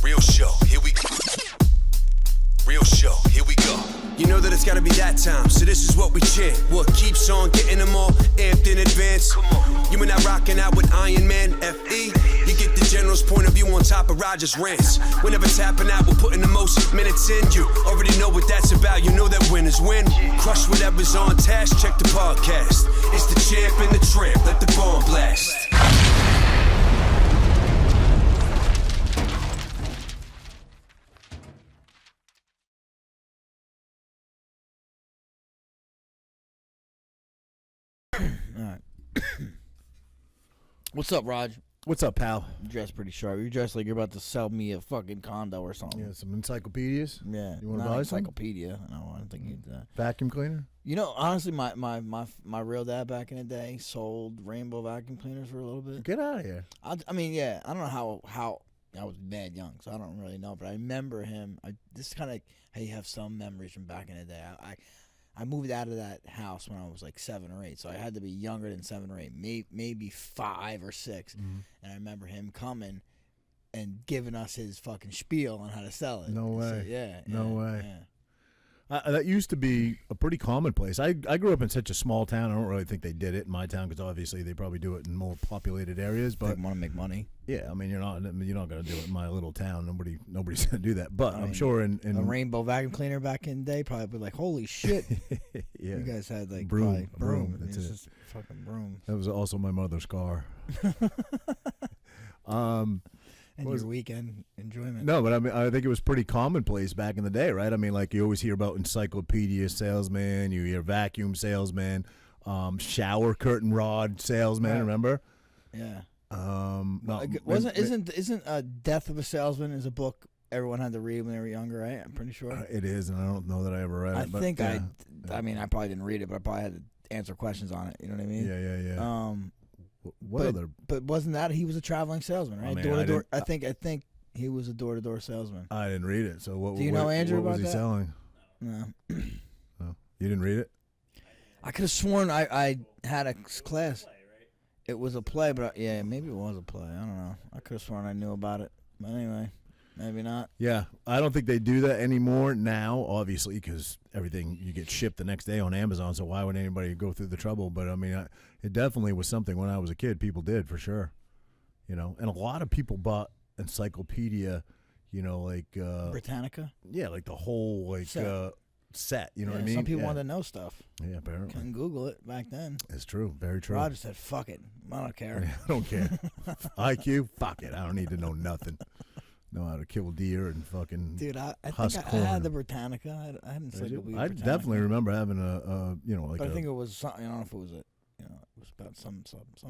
Real show, here we go. Real show, here we go. You know that it's gotta be that time, so this is what we chant. What keeps on getting them all amped in advance? Come on. You and I rocking out with Iron Man, F.E. You get the general's point of view on top of Roger's rants. Whenever tapping out, we're putting the most minutes in. You already know what that's about, you know that winners win. Crush whatever's on task, check the podcast. It's the champ and the tramp, let the bomb blast. What's up, Raj? What's up, pal? You dressed pretty sharp. You dressed like you're about to sell me a fucking condo or something. Yeah, some encyclopedias. Yeah, you want to not buy encyclopedia. No, I don't think you'd. Vacuum cleaner. You know, honestly, my real dad back in the day sold rainbow vacuum cleaners for a little bit. Get out of here. I mean, yeah, I don't know how I was mad young, so I don't really know, but I remember him. This is kind of how you have some memories from back in the day. I moved out of that house when I was like 7 or 8, so I had to be younger than 7 or 8, maybe 5 or 6. Mm-hmm. And I remember him coming and giving us his fucking spiel on how to sell it. No way. So, no way. Yeah. That used to be a pretty commonplace. I grew up in such a small town. I don't really think they did it in my town because obviously they probably do it in more populated areas. But they want to make money. Yeah, I mean you're not going to do it in my little town. Nobody's going to do that. But I'm sure in a rainbow vacuum cleaner back in the day probably be like, holy shit. Yeah, you guys had like broom. That's it. Just fucking broom. That was also my mother's car. And your weekend enjoyment. No, but I mean, I think it was pretty commonplace back in the day, right? I mean, like you always hear about encyclopedia salesman, you hear vacuum salesman, shower curtain rod salesman. Right. Remember? Yeah. Isn't Death of a Salesman is a book everyone had to read when they were younger, right? I'm pretty sure it is, and I don't know that I ever read it. I mean, I probably didn't read it, but I probably had to answer questions on it. You know what I mean? Yeah. But wasn't that he was a traveling salesman, right? Door to door. I think he was a door to door salesman. I didn't read it. So what? Do you know Andrew what about was he selling? No. No, you didn't read it. I could have sworn I had a class. It was a play, but yeah, maybe it was a play. I don't know. I could have sworn I knew about it, but anyway, maybe not. Yeah, I don't think they do that anymore now, obviously, because everything you get shipped the next day on Amazon. So why would anybody go through the trouble? But I mean, it definitely was something when I was a kid. People did for sure, and a lot of people bought encyclopedia, like Britannica. Yeah, like the whole set. You know what I mean? Some people wanted to know stuff. Yeah, apparently. Couldn't Google it back then. It's true. Very true. Roger said, "Fuck it, I don't care." Yeah, I don't care. IQ, fuck it. I don't need to know nothing. Know how to kill deer and fucking dude. I husk think corn. I had the Britannica. I had encyclopedia. I definitely remember having like. But I think it was something. I don't know if it was it was about some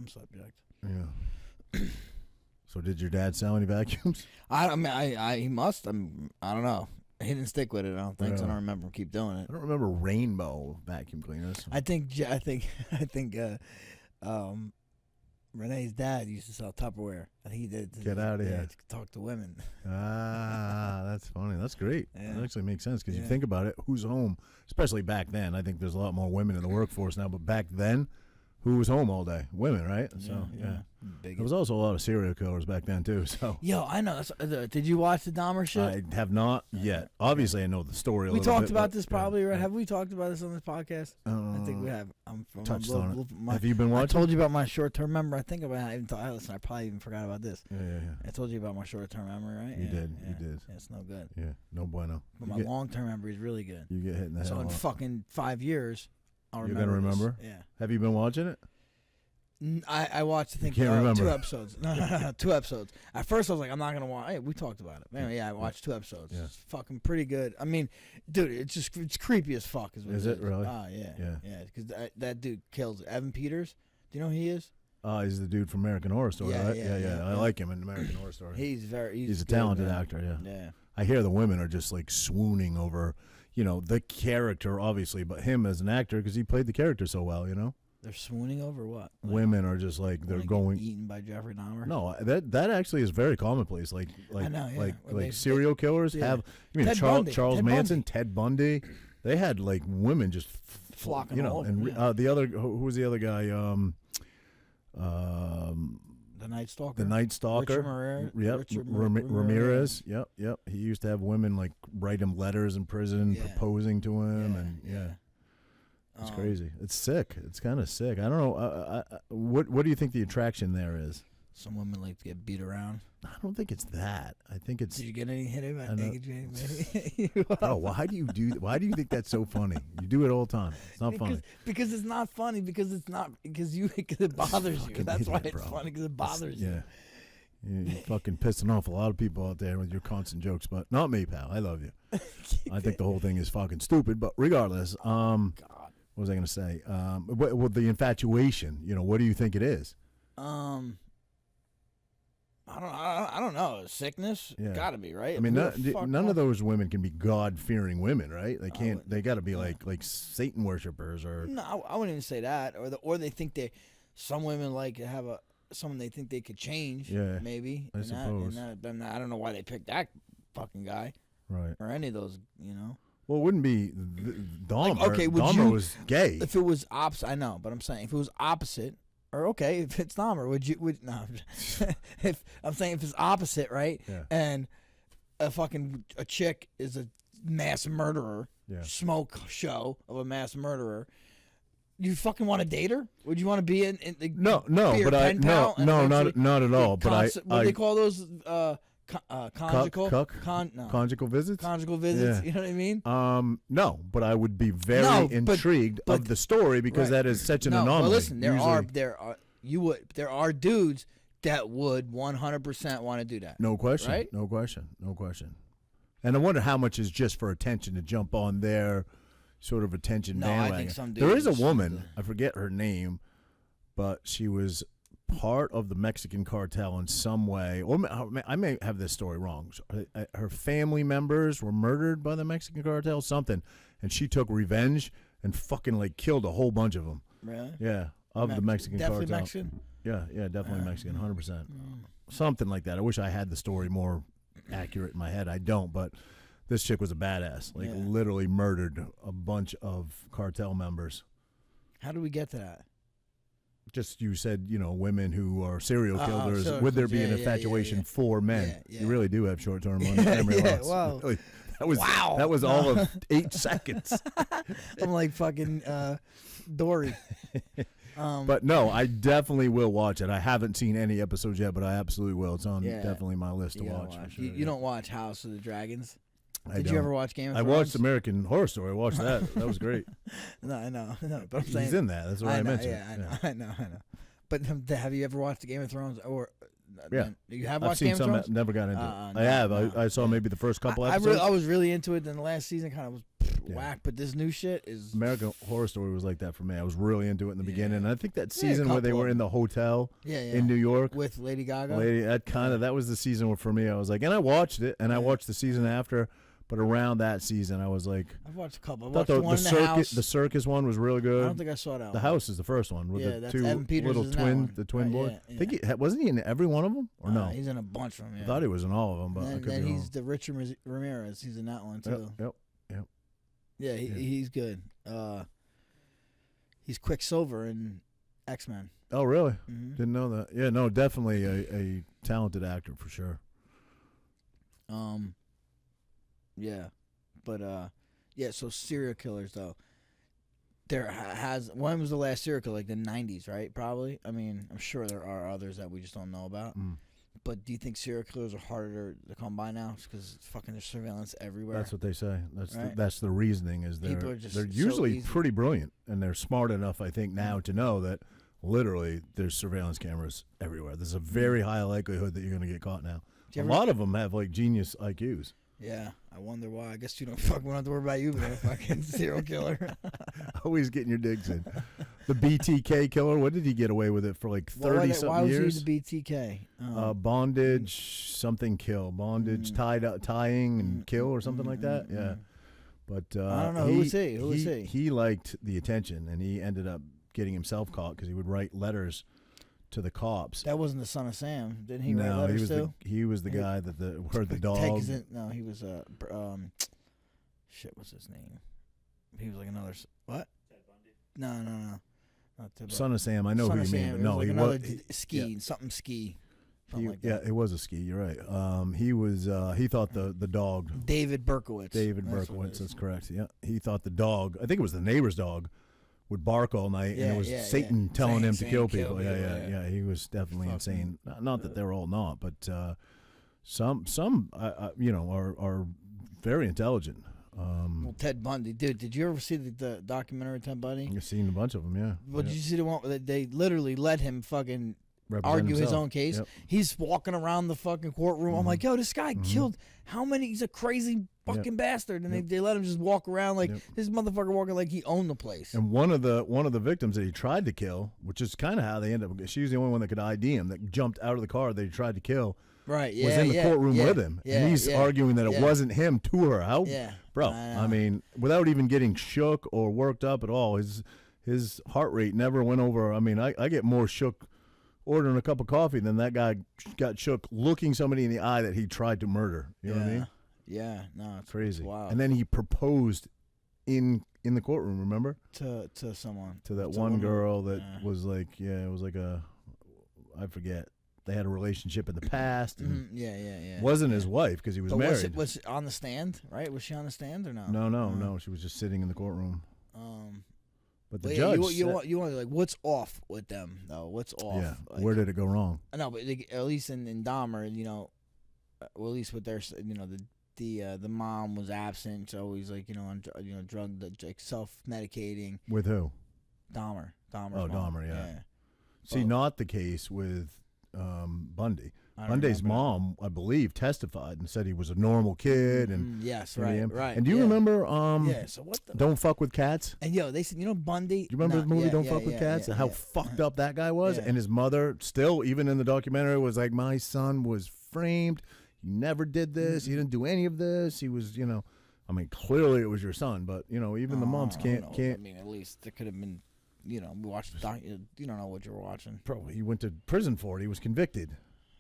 subject. Yeah. So did your dad sell any vacuums? I mean, he must. I don't know. He didn't stick with it. I don't think. So I don't remember him keep doing it. I don't remember rainbow vacuum cleaners. I think Renee's dad used to sell Tupperware. I think he did. Get out of here. To talk to women. That's funny. That's great. Yeah. That actually makes sense because you think about it. Who's home? Especially back then. I think there's a lot more women in the workforce now, but back then, who was home all day? Women, right? So yeah. There was also a lot of serial killers back then too. So yo, I know. Did you watch the Dahmer shit? I have not yet. Obviously, I know the story. We talked about this probably, right? Have we talked about this on this podcast? I think we have. Touched on it. Have you been watching? I told you about my short-term memory. I think about it. Listen, I probably even forgot about this. Yeah. I told you about my short-term memory, right? You did. Yeah, it's no good. Yeah, no bueno. But my long-term memory is really good. You get hit in the head. So in fucking 5 years, I'll remember. You're gonna remember? This. Yeah. Have you been watching it? I watched, I think, 2 episodes. No, 2 episodes. At first, I was like, I'm not going to watch. Hey, we talked about it. Man, yeah, I watched 2 episodes. Yeah. It's fucking pretty good. I mean, dude, it's creepy as fuck. Is it really? Yeah. Because that dude kills Evan Peters. Do you know who he is? He's the dude from American Horror Story, right? Yeah. I like him in American Horror Story. He's a talented actor, Yeah. I hear the women are just like swooning over, the character, obviously, but him as an actor because he played the character so well, They're swooning over what? Women are just like they're going eaten by Jeffrey Dahmer. No, that actually is very commonplace. Like I know, yeah. like serial killers have. You mean Charles Manson, Ted Bundy? They had like women just flocking over. And the other who was the other guy? The Night Stalker. The Night Stalker. Richard Ramirez. Yep. He used to have women like write him letters in prison, Yeah. proposing to him, and it's crazy. It's sick. It's kind of sick. I don't know. What do you think the attraction there is? Some women like to get beat around. I don't think it's that. I think it's. Did you get any hit him? Oh, why do you do? Why do you think that's so funny? You do it all the time. It's not funny. Because it's not funny. Because it's not. Because it bothers you. That's why idiot, it's bro. funny. Because it bothers you. Yeah. You're fucking pissing off a lot of people out there with your constant jokes, but not me, pal. I love you. I think the whole thing is fucking stupid, but regardless, God. what was I going to say? Well, the infatuation, what do you think it is? I don't know. Sickness? Yeah. Gotta be, right? I mean, Who none of those women can be God-fearing women, right? They can't. They got to be like Satan worshippers, or No, I wouldn't even say that. Or they think some women like have someone they think they could change. Yeah, maybe. I suppose. Then I don't know why they picked that fucking guy right? or any of those. Well, it wouldn't be Dahmer. Like, okay, would Dahmer you- was gay. If it was opposite, I know, but I'm saying if it was opposite, or okay, if it's Dahmer, would no? If I'm saying if it's opposite, right? Yeah. And a chick is a mass murderer, Yeah. smoke show of a mass murderer. You fucking want to date her? Would you want to be in the No, be her but pen pal and eventually not at all. But what do they call those? Conjugal, cuck? no. Conjugal visits. Conjugal visits. Yeah. You know what I mean? No, but I would be very No, but- intrigued but- of the story because Right. that is such an No, anomaly. well, listen, there Usually- are dudes that would 100% want to do that. No question. Right? No question. And I wonder how much is just for attention to jump on their sort of attention No, bandwagon. I think some There is a dudes- woman, I forget her name, but she was part of the Mexican cartel in some way. Or I may have this story wrong. Her family members were murdered by the Mexican cartel, something, and she took revenge and fucking like killed a whole bunch of them. Really? Yeah, of the Mexican Definitely cartel. Mexican? Yeah, definitely Mexican, 100%. Something like that. I wish I had the story more accurate in my head. I don't, but this chick was a badass. Like, literally murdered a bunch of cartel members. How do we get to that? Just, you said, women who are serial killers, serial would there killers. be an Yeah, infatuation for men? Yeah. You really do have short-term memory loss. Wow. Really. Wow. That was all of 8 seconds. I'm like fucking Dory. But no, I definitely will watch it. I haven't seen any episodes yet, but I absolutely will. It's on definitely my list to You gotta watch. For sure, You don't watch House of the Dragons? I Did you ever watch Game of I Thrones? watched American Horror Story. I watched that. That was great. No, I know. But I'm saying He's in that. That's what I know, mentioned. Yeah, I know. But have you ever watched Game of Thrones? Or Yeah. you have I've watched seen Game of some. Thrones? Never got into it. No, I have. no. I saw maybe the first couple episodes. I was really into it. Then the last season kind of was whack. But this new shit is American Horror Story was like that for me. I was really into it in the beginning. And I think that Yeah, a season where they couple were of in the hotel yeah. in New York. with Lady Gaga. That was the season where for me I was like, and I watched it, and I watched the season after, but around that season I was like, I've watched a couple. I thought watched one in the house. the circus one was really I good. don't think I saw that. The one. House is the first one with Yeah, the that's two Evan Peters little is in that one. the twin boy. Yeah. I think wasn't he in every one of them or no? He's in a bunch of them. Yeah. I thought he was in all of them, but I And could then be he's wrong. the Richard Ramirez. He's in that one too. Yep. Yeah, he's good. He's Quicksilver in X-Men. Oh, really? Mhm. Didn't know that. Yeah, no, definitely a talented actor for sure. Yeah, but so serial killers though. When was the last serial killer? Like the 90s, right? Probably. I mean, I'm sure there are others that we just don't know about. But do you think serial killers are harder to come by now because fucking there's surveillance everywhere? That's what they say. Right. That's the reasoning. Is People are just they're so usually easy. pretty brilliant, and they're smart enough, I think, now to know that literally there's surveillance cameras everywhere. There's a very high likelihood that you're going to get caught now. Do A you ever- lot of them have like genius IQs. Yeah, I wonder why. I guess you don't fucking have to worry about you being a fucking serial killer. Always getting your digs in. The BTK killer, what did he get away with it for like 30 Why something was years? he the BTK? Bondage, something kill. Bondage, tying and kill or something like that. Yeah. But I don't know. Who was he? Who was he? He liked the attention, and he ended up getting himself caught because he would write letters to the cops. That wasn't the son of Sam. Didn't he write No, letters he was too? he was the guy that heard the dog. No, he was shit. What's his name? He was like another. What? No. Not Ted Bundy. Son of Sam. I know Son who of you mean. Sam. But It no, was he like another was ski, something ski. Something like yeah, that. it was a ski. You're right. He was. He thought the dog. David Berkowitz. David That's what it Berkowitz. is. That's correct. Yeah, he thought the dog. I think it was the neighbor's dog. Would bark all night, and it was Satan telling him to kill people. Yeah. He was definitely insane. Not that they're all not, but some are very intelligent. Well, Ted Bundy, dude. Did you ever see the documentary Ted Bundy? I've seen a bunch of them. Yeah. Well, did you see the one where they literally let him fucking Represent argue his himself. own case? Yep. He's walking around the fucking courtroom. I'm like, yo, this guy killed how many? He's a crazy fucking bastard, and they let him just walk around like this motherfucker walking like he owned the place. And one of the victims that he tried to kill, which is kind of how they ended up. She was the only one that could ID him. That jumped out of the car that he tried to kill. Right. Yeah. Was in the courtroom with him, and he's arguing that it wasn't him to her. How? Yeah. Bro, I mean, without even getting shook or worked up at all, his heart rate never went over. I mean, I get more shook ordering a cup of coffee than that guy got shook looking somebody in the eye that he tried to murder. You know what I mean? Yeah. No, it's Crazy. It's wild. And then he proposed in the courtroom. Remember? To someone. To that To one woman. girl that was like, it was like I forget. They had a relationship in the past. And Yeah. wasn't his wife because he was married. Was it on the stand? Right? Was she on the stand or no? No. She was just sitting in the courtroom. But the But judge. you want like what's off with them though? What's off? Yeah. Like, Where did it go wrug? No, but at least in Dahmer, well, at least with their, the mom was absent, so he's like, on drug, like self-medicating. With who? Dahmer. Oh, mom. Dahmer, yeah. See, Well, not the case with Bundy. I don't Bundy's remember. mom, I believe, testified and said he was a normal kid. And yes, you know what I mean? right. And do you remember? Yeah. So what the? Don't fuck with cats. And they said, Bundy. Do you remember the movie yeah, Don't yeah, Fuck with yeah, Cats? yeah, How yeah. fucked up that guy was, Yeah. and his mother still, even in the documentary, was like, "My son was framed. He never did this. He didn't do any of this. He was, I mean, clearly it was your son, but even the moms can't. I mean, at least there could have been. We watched the doc. You don't know what you were watching. Bro, he went to prison for it. He was convicted.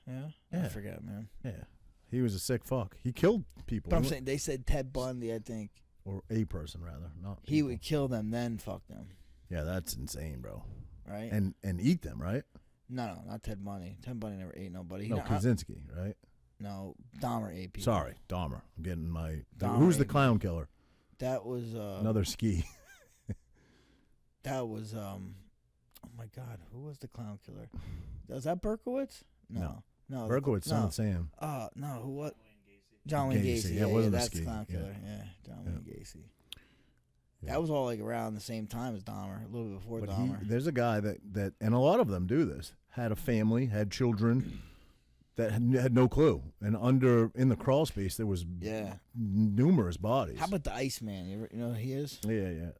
Yeah. I forget, man. Yeah, he was a sick fuck. He killed people. But I'm saying they said Ted Bundy. I think or a person rather, not he people. would kill them, then fuck them. Yeah, that's insane, bro. Right? And eat them, right? No, not Ted Bundy. Ted Bundy never ate nobody. No, Kaczynski, right? No, Dahmer ate people. Sorry, Dahmer. I'm getting my. Dahmer Who's the ate clown killer? That was Another ski. That was oh my God, who was the clown killer? Was that Berkowitz? No. Berkowitz, son of Sam. No, who what? John Wayne Gacy. Yeah, it wasn't a that's ski. the clown Yeah. killer. Yeah, John Wayne Gacy. Yeah. That was all like around the same time as Dahmer, a little bit before But Dahmer. there's a guy that, and a lot of them do this, had a family, had children that had no clue. And in the crawl space, there was numerous bodies. How about the Iceman? You know who he is? Yeah.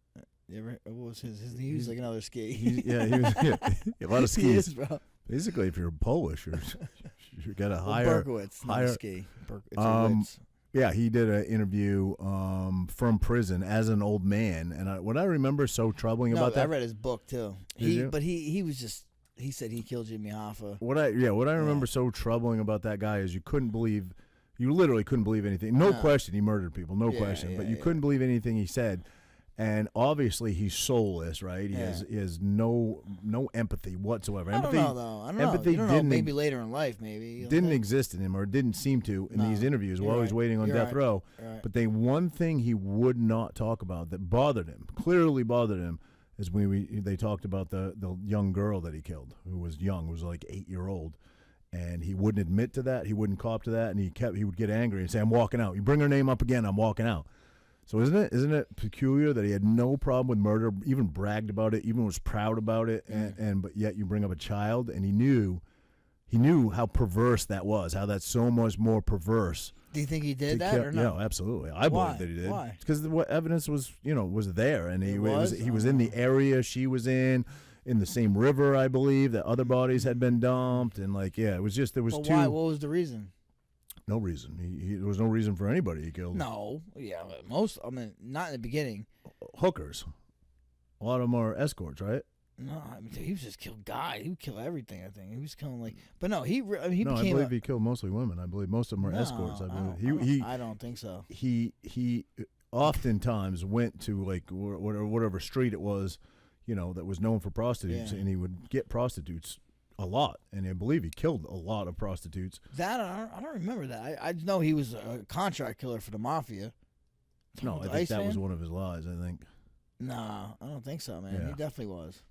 What was his? He was like another ski. He was a lot of skis. He is, bro. Basically, if you're Polish, you got a Berkowitz, not a higher ski. It's a Witz. Yeah, he did an interview from prison as an old man, and what I remember so troubling about that. I read his book too. But he was just. He said he killed Jimmy Hoffa. What I remember so troubling about that guy is you literally couldn't believe anything. No question, he murdered people, no question, but you couldn't believe anything he said. And obviously he's soulless, right? He has no empathy whatsoever. I don't know though. I don't know. You don't know. Maybe later in life, maybe didn't exist in him, or didn't seem to in these interviews while he's waiting on death row. Right. But one thing he would not talk about that clearly bothered him, is when they talked about the young girl that he killed, who was young, was like 8-year-old. And he wouldn't admit to that. He wouldn't cop to that. And he would get angry and say, "I'm walking out. You bring her name up again, I'm walking out." So isn't it peculiar that he had no problem with murder, even bragged about it, even was proud about it, but yet you bring up a child, and he knew how perverse that was, how that's so much more perverse. Do you think he did that or no? Yeah, absolutely. I believe that he did. Why? Because what evidence was there, and he was in the area she was in the same river, I believe, that other bodies had been dumped, and it was just there was two. Why? What was the reason? No reason. There was no reason for anybody he killed. No. Yeah, most. I mean, not in the beginning. Hookers. A lot of them are escorts, right? No, I mean, he was just kill guys. He would kill everything. I think he was killing but no, he I became. I believe he killed mostly women. I believe most of them were escorts. I believe I don't think so. He oftentimes went to whatever street it was, that was known for prostitutes, and he would get prostitutes a lot, and I believe he killed a lot of prostitutes. That I don't remember that. I know he was a contract killer for the mafia. No, I think that was one of his lies. I think. Nah, I don't think so, man. Yeah. He definitely was.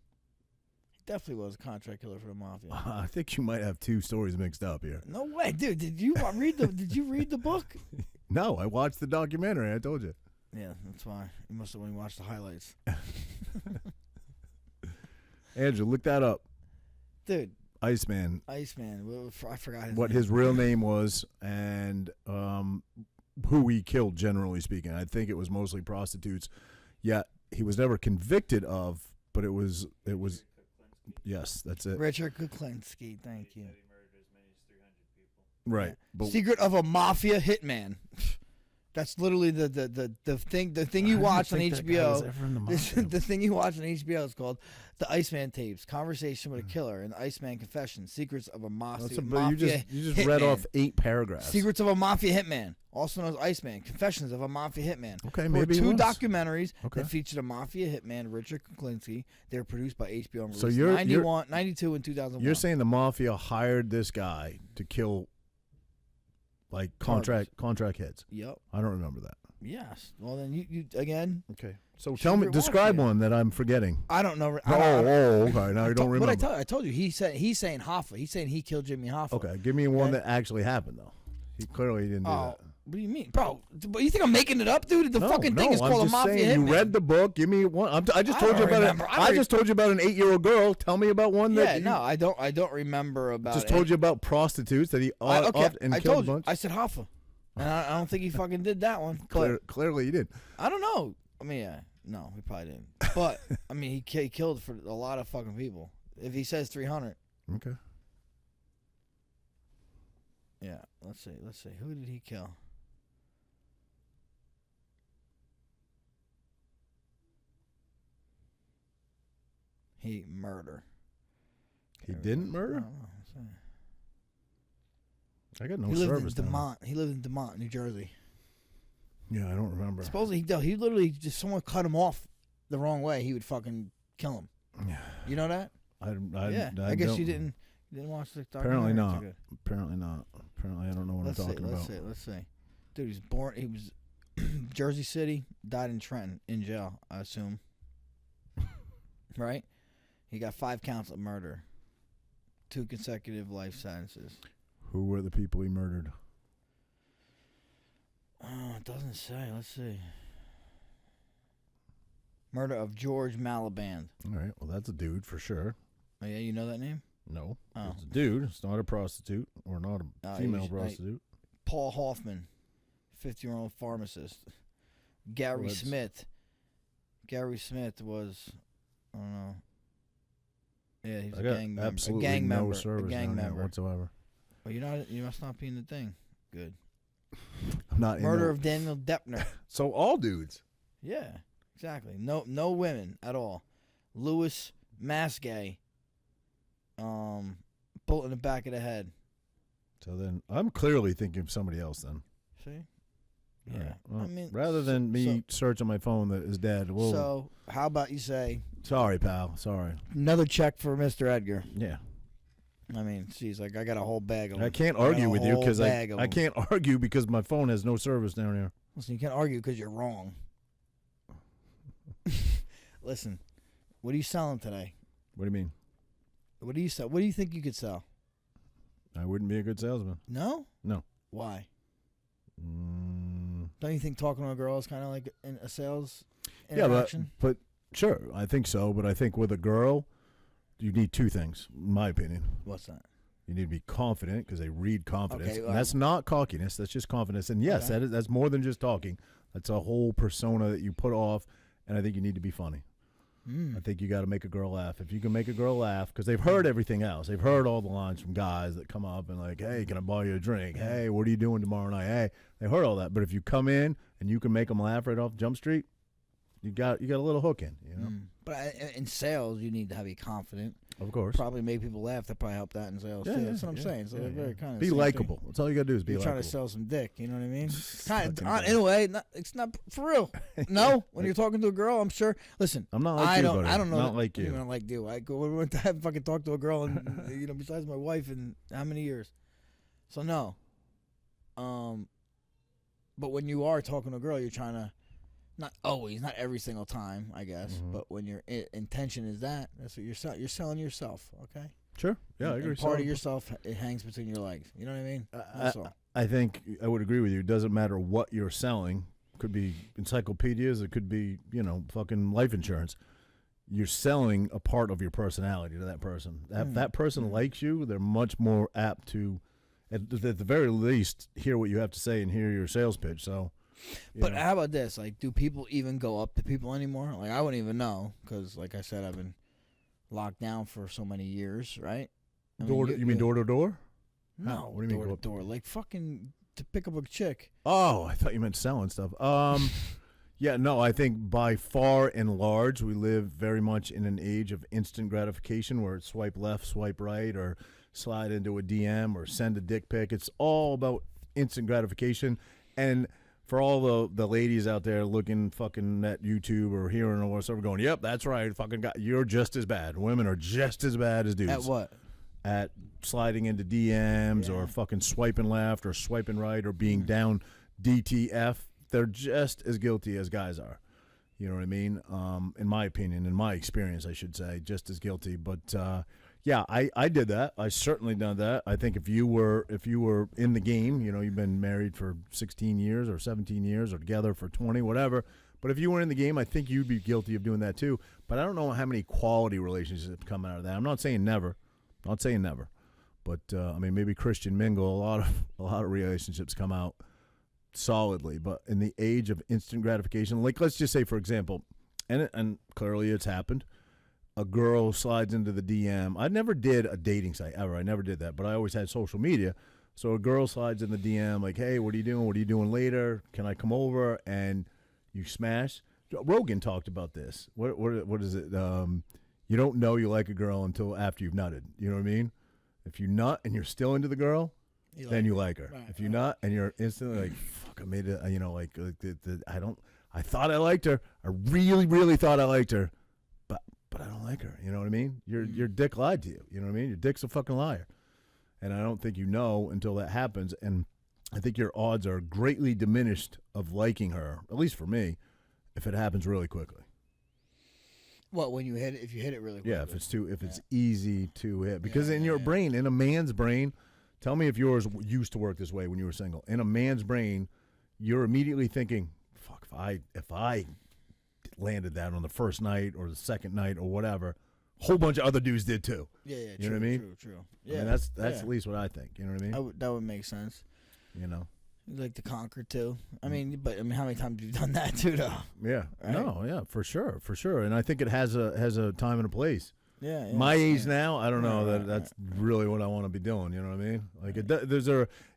He definitely was a contract killer for the mafia. I think you might have two stories mixed up here. No way, dude. Did you read the book? No, I watched the documentary. I told you. Yeah, that's why. You must have only watched the highlights. Andrew, look that up. Dude. Iceman. Well, I forgot what his real name was and who he killed, generally speaking. I think it was mostly prostitutes. Yet he was never convicted of, but it was yes, that's it. Richard Kuklinski, thank you. Right. But Secret of a Mafia Hitman. That's literally the thing you watch on HBO. The thing you watch on HBO is called The Iceman Tapes: Conversation with a Killer and Iceman Confession: Secrets of a Mafia. You just read off 8 paragraphs. Secrets of a Mafia Hitman, also known as Iceman: Confessions of a Mafia Hitman. Okay, maybe two it was. documentaries that featured a mafia hitman, Richard Kuklinski. They were produced by HBO and released so you're 92 and 2001. You're saying the mafia hired this guy to kill, like contract heads? Yep. I don't remember that. Yes. Well, then you again. Okay. So tell me, describe one that I'm forgetting. I don't know. Okay. Now you don't remember. What I told you. He's saying Hoffa. He's saying he killed Jimmy Hoffa. Okay. Give me one that actually happened though. He clearly didn't do that. What do you mean, bro? But you think I'm making it up, dude? The fucking thing is called a mafia hitman. You read the book. Give me one. I just told you about I just told you about an 8-year-old girl. Tell me about one that. Yeah, I don't remember about. Just told you about prostitutes that he and killed a bunch. I said Hoffa, and I don't think he fucking did that one. Clearly, he did. I don't know. I mean, yeah, no, he probably didn't. But I mean, he killed for a lot of fucking people. If he says 300. Okay. Yeah. Let's see. Who did he kill? He murder. He didn't murder? I got no he service. He lived in Demont, New Jersey. Yeah, I don't remember. Supposedly he literally just someone cut him off the wrong way, he would fucking kill him. Yeah. You know that? I guess you didn't watch the documentary. Apparently not. Apparently I don't know what I'm talking about. Let's see. Dude, he was Jersey City, died in Trenton in jail, I assume. Right? He got 5 counts of murder. 2 consecutive life sentences. Who were the people he murdered? Oh, it doesn't say. Let's see. Murder of George Maliband. All right. Well, that's a dude for sure. Oh, yeah? You know that name? No. Oh. It's a dude. It's not a prostitute or not a female prostitute. Paul Hoffman, 50-year-old pharmacist. Gary Smith. Gary Smith was, I don't know. Yeah, he's a gang member. Absolutely no service whatsoever. Well, you must not be in the thing. Good. I'm not. Murder of Daniel Deppner. So all dudes. Yeah, exactly. No women at all. Louis Masgay. Bullet in the back of the head. So then I'm clearly thinking of somebody else then. See? Yeah. Right. Well, I mean, rather than me search on my phone that is dead. So how about you say? Sorry, pal. Sorry. Another check for Mr. Edgar. Yeah. I mean, geez, like I got a whole bag of them. I can't argue with you because I can't argue because my phone has no service down here. Listen, you can't argue because you're wrong. Listen, what are you selling today? What do you mean? What do you sell? What do you think you could sell? I wouldn't be a good salesman. No? No. Why? Don't you think talking to a girl is kind of like a sales interaction? Yeah, but sure, I think so. But I think with a girl, you need 2 things, in my opinion. What's that? You need to be confident because they read confidence. Okay, and that's not cockiness. That's just confidence. And yes, that's more than just talking. That's a whole persona that you put off. And I think you need to be funny. I think you got to make a girl laugh. If you can make a girl laugh, because they've heard everything else. They've heard all the lines from guys that come up and like, hey, can I buy you a drink? Hey, what are you doing tomorrow night? Hey, they heard all that. But if you come in and you can make them laugh right off Jump Street, you got a little hook in, you know. But in sales, you need to be confident. Of course. probably make people laugh. That probably helped out in sales too. That's what I'm saying. So they're very kind of be likable. That's all you gotta do is be You're likable. trying to sell some dick. You know what I mean? Fucking In a way, it's not for real. No, when you're talking to a girl, I'm sure. Listen, I'm not like I you, don't. buddy. I don't know. Not like you. I'm not like you. I went to have fucking talk to a girl, and besides my wife, in how many years? So no. But when you are talking to a girl, you're trying to, not always, not every single time, I guess. Mm-hmm. But when your intention is that's what you're selling. You're selling yourself. Okay. Sure. Yeah, I And agree. part of yourself, it hangs between your legs. You know what I mean? That's all. I think I would agree with you. It doesn't matter what you're selling. It could be encyclopedias. It could be, fucking life insurance. You're selling a part of your personality to that person. If that person likes you, they're much more apt to, at the very least, hear what you have to say and hear your sales pitch. So, But how about this? Like, do people even go up to people anymore? Like, I wouldn't even know because, like I said, I've been locked down for so many years, right? you mean door to door? No, What do you mean door go to up? door. Like fucking to pick up a chick. Oh, I thought you meant selling stuff. Yeah, no, I think by far and large, we live very much in an age of instant gratification where it's swipe left, swipe right, or slide into a DM or send a dick pic. It's all about instant gratification. And for all the ladies out there looking fucking at YouTube or hearing or whatever going, yep, that's right, fucking you're just as bad. Women are just as bad as dudes. At what? At sliding into DMs or fucking swiping left or swiping right or being down DTF. They're just as guilty as guys are. You know what I mean? In my opinion, in my experience, I should say, just as guilty. But yeah, I did that. I certainly done that. I think if you were in the game, you've been married for 16 years or 17 years or together for 20, whatever. But if you were in the game, I think you'd be guilty of doing that too. But I don't know how many quality relationships come out of that. I'm not saying never. Not saying never. But I mean, maybe Christian mingle. A lot of relationships come out solidly. But in the age of instant gratification, like let's just say, for example, and clearly it's happened. A girl slides into the DM. I never did a dating site ever. I never did that. But I always had social media. So a girl slides in the DM like, hey, what are you doing? What are you doing later? Can I come over? And you smash. Rogan talked about this. What is it? You don't know you like a girl until after you've nutted. You know what I mean? If you nut and you're still into the girl, then you like her. Right, if you nut and you're instantly like, fuck, I made it. I thought I liked her. I really, really thought I liked her, but I don't like her. You know what I mean? Your dick lied to you. You know what I mean? Your dick's a fucking liar, and I don't think you know until that happens. And I think your odds are greatly diminished of liking her, at least for me, if it happens really quickly. What, when you hit it? If you hit it really quick? Yeah, if it's easy to hit, because in your brain, in a man's brain, tell me if yours used to work this way when you were single. In a man's brain, you're immediately thinking, "Fuck, if I landed that on the first night or the second night or whatever, a whole bunch of other dudes did too." Yeah, you know what I mean? True. Yeah, I mean, that's at least what I think. You know what I mean? That would make sense. You like to conquer too. I mean, how many times have you done that too, though? Yeah, right? No, yeah, for sure, and I think it has a time and a place. Yeah. My age now, I don't know that's really what I want to be doing. You know what I mean? Like,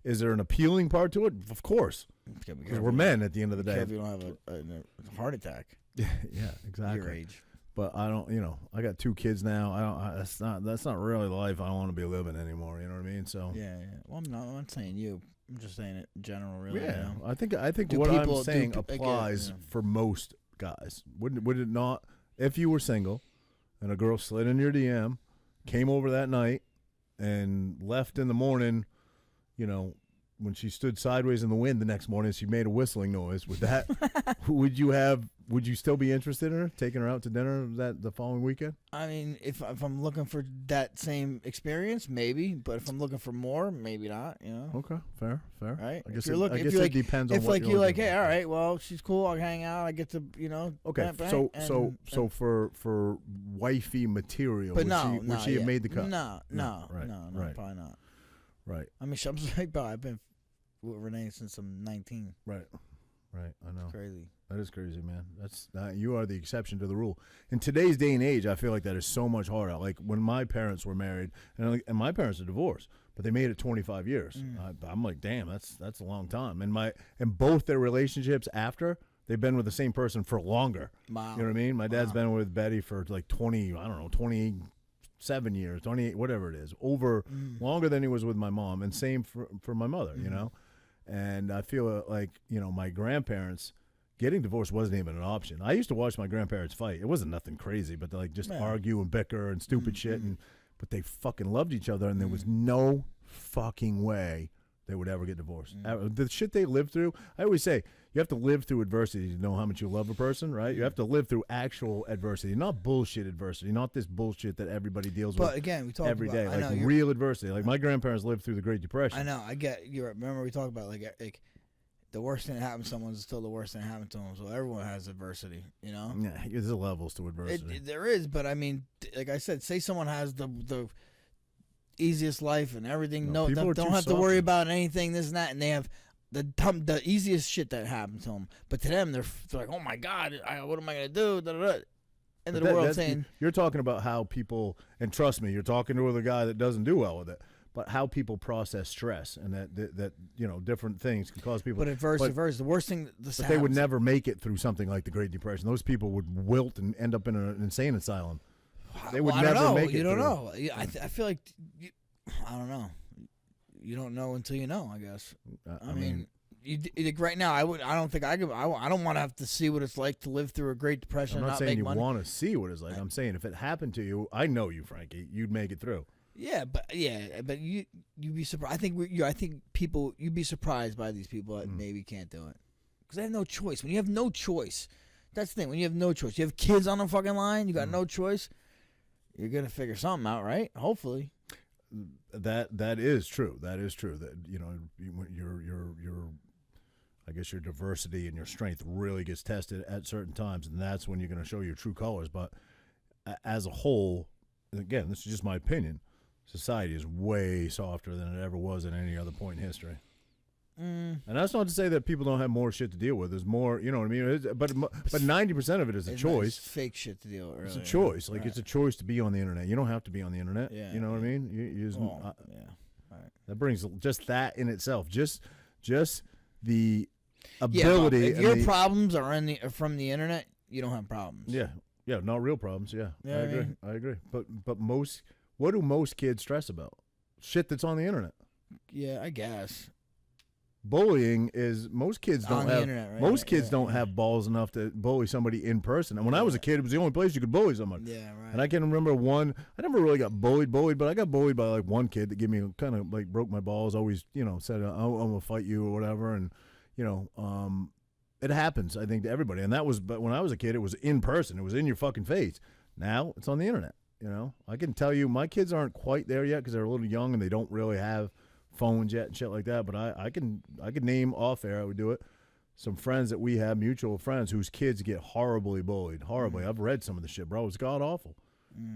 is there an appealing part to it? Of course, because we're men at the end of the day. If you don't have a heart attack. Yeah, exactly. Your age. But I don't, I got 2 kids now. That's not really the life I want to be living anymore. You know what I mean? So yeah. Well, I'm not saying you. I'm just saying it in general, really. Yeah, I think what I'm saying applies for most guys. Would it not? If you were single, and a girl slid in your DM, came over that night, and left in the morning, when she stood sideways in the wind the next morning, she made a whistling noise. Would that? Would you still be interested in her, taking her out to dinner the following weekend? I mean, if I'm looking for that same experience, maybe. But if I'm looking for more, maybe not. Okay, fair. Right? I guess it depends on if what you're like, hey, all right, well, she's cool. I'll hang out. I get to, Okay, so for wifey material, but would she have made the cut? No, right. Probably not. Right. I mean, I'm like, I've been with Renee since I'm 19. Right. I know. It's crazy. That is crazy, man. You are the exception to the rule. In today's day and age, I feel like that is so much harder. Like when my parents were married, and my parents are divorced, but they made it 25 years. I'm like, damn, that's a long time. And both their relationships after, they've been with the same person for longer. Wow. You know what I mean? My dad's been with Betty for like 20, I don't know, 20 7 years, 28, whatever it is, over longer than he was with my mom, and same for my mother, you know. And I feel like, you know, my grandparents getting divorced wasn't even an option. I used to watch my grandparents fight. It wasn't nothing crazy, but like just argue and bicker and stupid shit. But they fucking loved each other, and there was no fucking way they would ever get divorced. The shit they lived through, I always say, you have to live through adversity to know how much you love a person, right? You have to live through actual adversity, not bullshit adversity, not this bullshit that everybody deals with. But again, we talk every about, day, like real adversity. Like my grandparents lived through the Great Depression. I know. I get you. Remember we talked about like the worst thing that happened to someone is still the worst thing that happened to them. So everyone has adversity, you know. Yeah, there's levels to adversity. There is, but I mean, like I said, say someone has the easiest life and everything. No, don't have to worry about anything, this and that, and they have the easiest shit that happened to them. But to them, they're like, oh my God, what am I gonna do? Da, da, da. End of the world saying. You're talking about how people, and trust me, you're talking to a guy that doesn't do well with it. But how people process stress, and that you know, different things can cause people. But adversity, the worst thing. But they would never make it through something like the Great Depression. Those people would wilt and end up in an insane asylum. They would never make it. You don't know. I feel like I don't know. You don't know until you know, I guess. I mean, right now, I don't think I could. I don't want to have to see what it's like to live through a Great Depression. I'm not and saying you want to see what it's like. I'm saying if it happened to you, I know you, Frankie. You'd make it through. Yeah, but you'd be surprised. I think people, you'd be surprised by these people that maybe can't do it because they have no choice. When you have no choice, that's the thing. When you have no choice, you have kids on the fucking line. You got no choice. You're gonna figure something out, right? Hopefully. That is true. That is true. That, you know, your I guess your diversity and your strength really gets tested at certain times, and that's when you're going to show your true colors. But as a whole, again, this is just my opinion. Society is way softer than it ever was at any other point in history. And that's not to say that people don't have more shit to deal with. There's more, you know what I mean? But 90% of it is a choice. Fake shit to deal with. It's a choice. Like, it's a choice to be on the internet. You don't have to be on the internet. Yeah, you know what I mean? You just, Right. That brings just that in itself. Just the ability. If your problems are from the internet, you don't have problems. Yeah, not real problems. Yeah, I agree. But what do most kids stress about? Shit that's on the internet. Yeah, I guess. Bullying is most kids don't have internet, right? Most kids don't have balls enough to bully somebody in person. And when I was a kid, it was the only place you could bully somebody. Yeah, right. And I can remember one. I never really got bullied, but I got bullied by like one kid that gave me kind of like broke my balls. Always, you know, said I'm gonna fight you or whatever. And you know, it happens, I think, to everybody. And that was, but when I was a kid, it was in person. It was in your fucking face. Now it's on the internet. You know, I can tell you, my kids aren't quite there yet because they're a little young and they don't really have phones yet and shit like that. But I can name off air. I would do it. Some friends that we have, mutual friends, whose kids get horribly bullied. Horribly. I've read some of the shit, bro. It's god awful.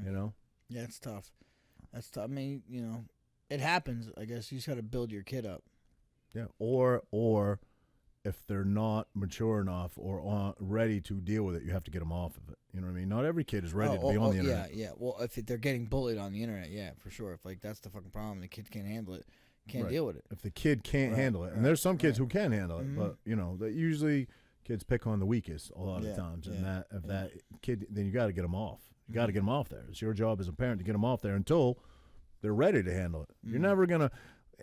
You know. Yeah, it's tough. That's tough. I mean, you know, it happens. I guess you just got to build your kid up. Yeah. Or if they're not mature enough or ready to deal with it, you have to get them off of it. You know what I mean? Not every kid is ready to be on the internet. Yeah. Well, if they're getting bullied on the internet, yeah, for sure. If like that's the fucking problem, the kid can't handle it, can't deal with it. If the kid can't handle it, and there's some kids who can handle it, but you know that usually kids pick on the weakest a lot of times, and that kid, then you got to get them off. You got to get them off there. It's your job as a parent to get them off there until they're ready to handle it. You're never gonna.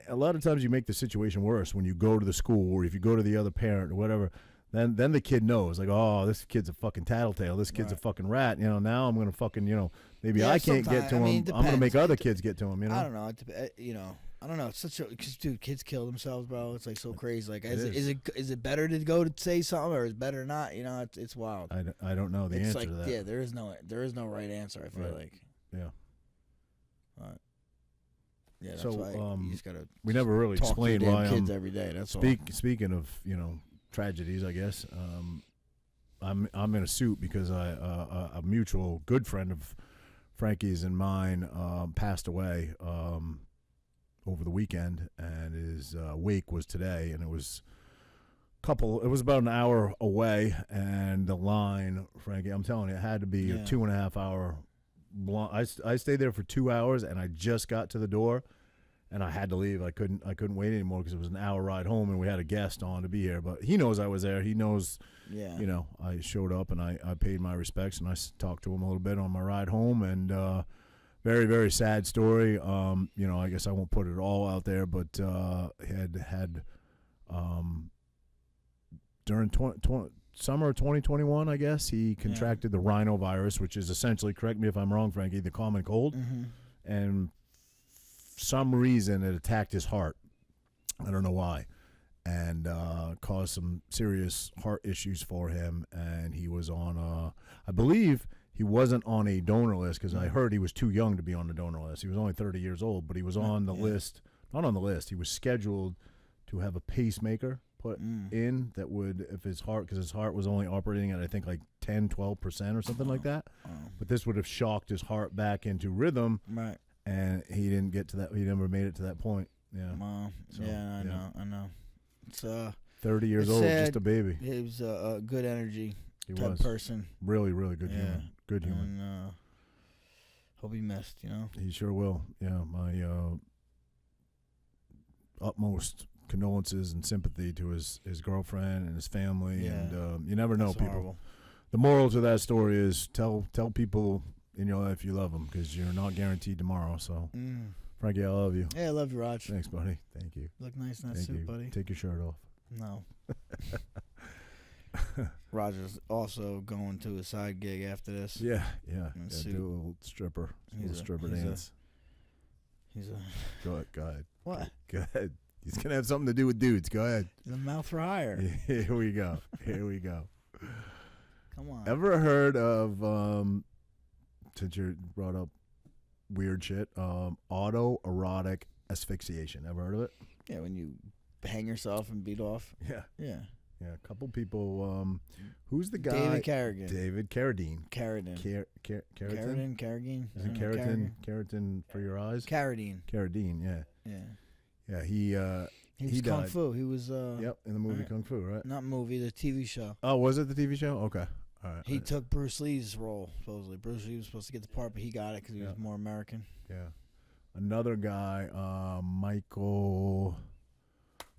A lot of times you make the situation worse when you go to the school or if you go to the other parent or whatever. Then the kid knows, like, oh, this kid's a fucking tattletale. This kid's a fuking rat. You know, now I'm gonna fucking, you know, maybe I can't get to him. I'm gonna make other kids get to him. You know, I don't know. You know, I don't know. It's such a cause, dude. Kids kill themselves, bro. It's like so crazy. Like, is it better to go to say something or is it better not? You know, it's wild. I don't know the answer to that. Yeah, there is no right answer. I feel like. Yeah. Yeah, that's so why you just gotta. We never really explained why kids every day. That's all. Speaking of, you know, tragedies, I guess. I'm in a suit because a mutual good friend of Frankie's and mine passed away over the weekend, and his wake was today, and it was about an hour away, and the line, Frankie, I'm telling you, it had to be a 2.5 hour. I stayed there for 2 hours, and I just got to the door, and I had to leave. I couldn't wait anymore because it was an hour ride home, and we had a guest on to be here. But he knows I was there. He knows, you know, I showed up and I paid my respects, and I talked to him a little bit on my ride home. And very, very sad story. I guess I won't put it all out there, but had during summer of 2021, I guess, he contracted the rhinovirus, which is essentially, correct me if I'm wrong, Frankie, the common cold. Mm-hmm. And for some reason, it attacked his heart. I don't know why. And caused some serious heart issues for him. And he was on, I believe he wasn't on a donor list because I heard he was too young to be on the donor list. He was only 30 years old, but he was on the list. Not on the list. He was scheduled to have a pacemaker put in that would, if his heart, because his heart was only operating at, I think, like 10, 12% or something like that. But this would have shocked his heart back into rhythm. Right. And he didn't get to that. He never made it to that point. Yeah. So, I know. It's 30 years old, sad. just a baby. He was a good energy type was. person. Really, really good human. Good human. And he'll be missed, He sure will. Yeah, my utmost condolences and sympathy to his girlfriend and his family. Yeah. And you never know, That's people. horrible. The moral to that story is tell people in your life you love them, because you're not guaranteed tomorrow. So, Frankie, I love you. Yeah, I love you, Raj. Thanks, buddy. Thank you. Look nice in that Thank suit, you. buddy. Take your shirt off. No. Roger's also going to a side gig after this. Yeah. In a Do a suit. little stripper dance. He's a Go ahead. what? Go ahead. He's gonna have something to do with dudes. Go ahead. He's a mouth for hire. Here we go. Come on. Ever heard of since you brought up weird shit, autoerotic asphyxiation? Ever heard of it? Yeah, when you hang yourself and beat off. Yeah. Yeah. A couple people. Who's the guy? David Carradine. David Carradine. Carradine. Keratin? Carradine. Isn't keratin for your eyes? Carradine. Carradine, yeah. Yeah. Yeah, He was Kung died. Fu. He was Yep, in the movie Kung Fu, right? not movie, the TV show. Oh, was it the TV show? Okay. All right. He took Bruce Lee's role, supposedly. Bruce Lee was supposed to get the part, but he got it because he was more American. Yeah. Another guy, Michael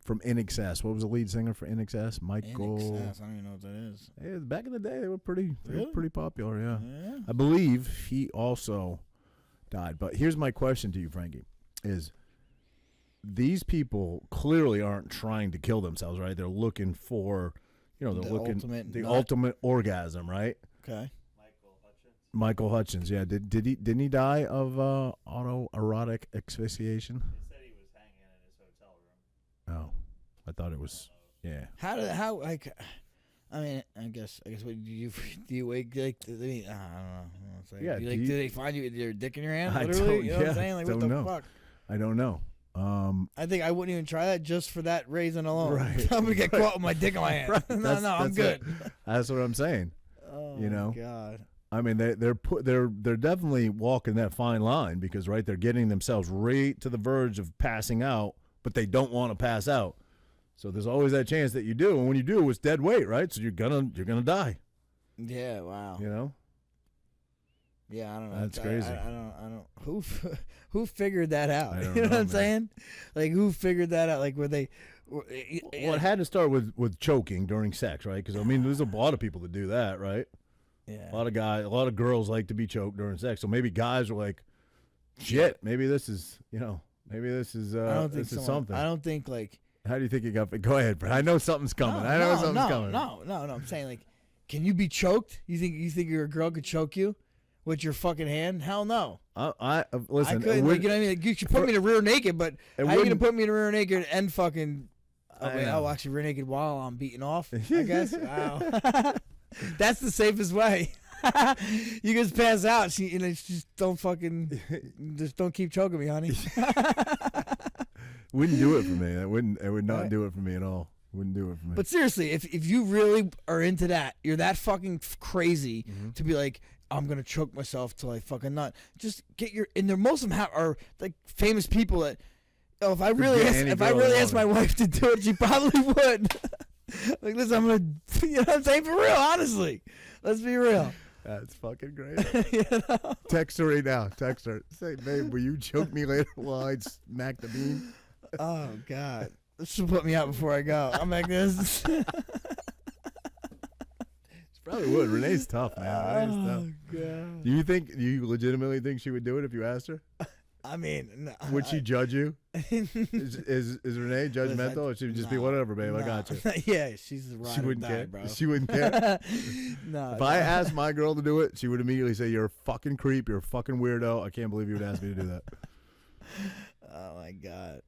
from In Excess. What was the lead singer for In Excess? Michael. In Excess. I don't even know what that is. Hey, back in the day, they were pretty popular, yeah. Yeah. I believe he also died. But here's my question to you, Frankie, is these people clearly aren't trying to kill themselves, right? They're looking for, they're looking ultimate ultimate orgasm, right? Okay. Michael Hutchins, yeah. Didn't he die of autoerotic asphyxiation? They said he was hanging in his hotel room. Oh, I thought it was, yeah. I guess what do you wake like? I don't know. It's like, Yeah, do they find you with your dick in your hand? I Literally, don't- you know what yeah, I'm saying? Like, what don't the know. fuck? I don't know. I think I wouldn't even try that just for that reason alone. Right. I'm gonna get caught with my dick in my hand. Right. No, I'm That's good. That's what I'm saying. Oh You know? God. I mean, they're definitely walking that fine line, because right, they're getting themselves right to the verge of passing out, but they don't want to pass out. So there's always that chance that you do, and when you do, it's dead weight, right? So you're gonna die. Yeah. Wow. You know. Yeah, I don't know. That's crazy. I don't. Who figured that out? I don't You know know, what I'm man. saying? Like, who figured that out? Like, were they? Well, it had to start with choking during sex, right? Because I mean, there's a lot of people that do that, right? Yeah. A lot of girls like to be choked during sex. So maybe guys were like, "Shit, maybe this is, maybe this is I don't think this is someone- something." I don't think like. How do you think it got? Go ahead, Brad. I know something's coming. I know something's coming. No. I'm saying, like, can you be choked? You think your girl could choke you with your fucking hand? Hell no. I listen. I couldn't. Like, you know what I mean? Like, you should put me in a rear naked, but how are you gonna wouldn't- put me in a rear naked and fucking? I know. Actually, rear naked while I'm beating off. I guess. Wow. That's the safest way. You just pass out. Just don't fucking. Just don't keep choking me, honey. Wouldn't do it for me. It would not do it for me at all. Wouldn't do it for me. But seriously, if you really are into that, you're that fucking crazy to be like, I'm gonna choke myself till I fucking nut. Just get your. And most of them are like famous people that. Oh, if I really asked my wife to do it, she probably would. Like, listen, I'm gonna. You know what I'm saying? For real, honestly. Let's be real. That's fucking great. Text her right now. Text her. Say, babe, will you choke me later while I smack the bean? Oh God, this should put me out before I go. I'm like this. It's Probably would. Renee's tough, man. Renee's tough. God. Do you legitimately think she would do it if you asked her? I mean, no, Would she judge you? Is Renee judgmental, or she would just be whatever, babe? I got you. Yeah, she's a ride She or wouldn't die, care. bro. She wouldn't care. No, If I asked my girl to do it, she would immediately say, "You're a fucking creep. You're a fucking weirdo. I can't believe you would ask me to do that." Oh my god.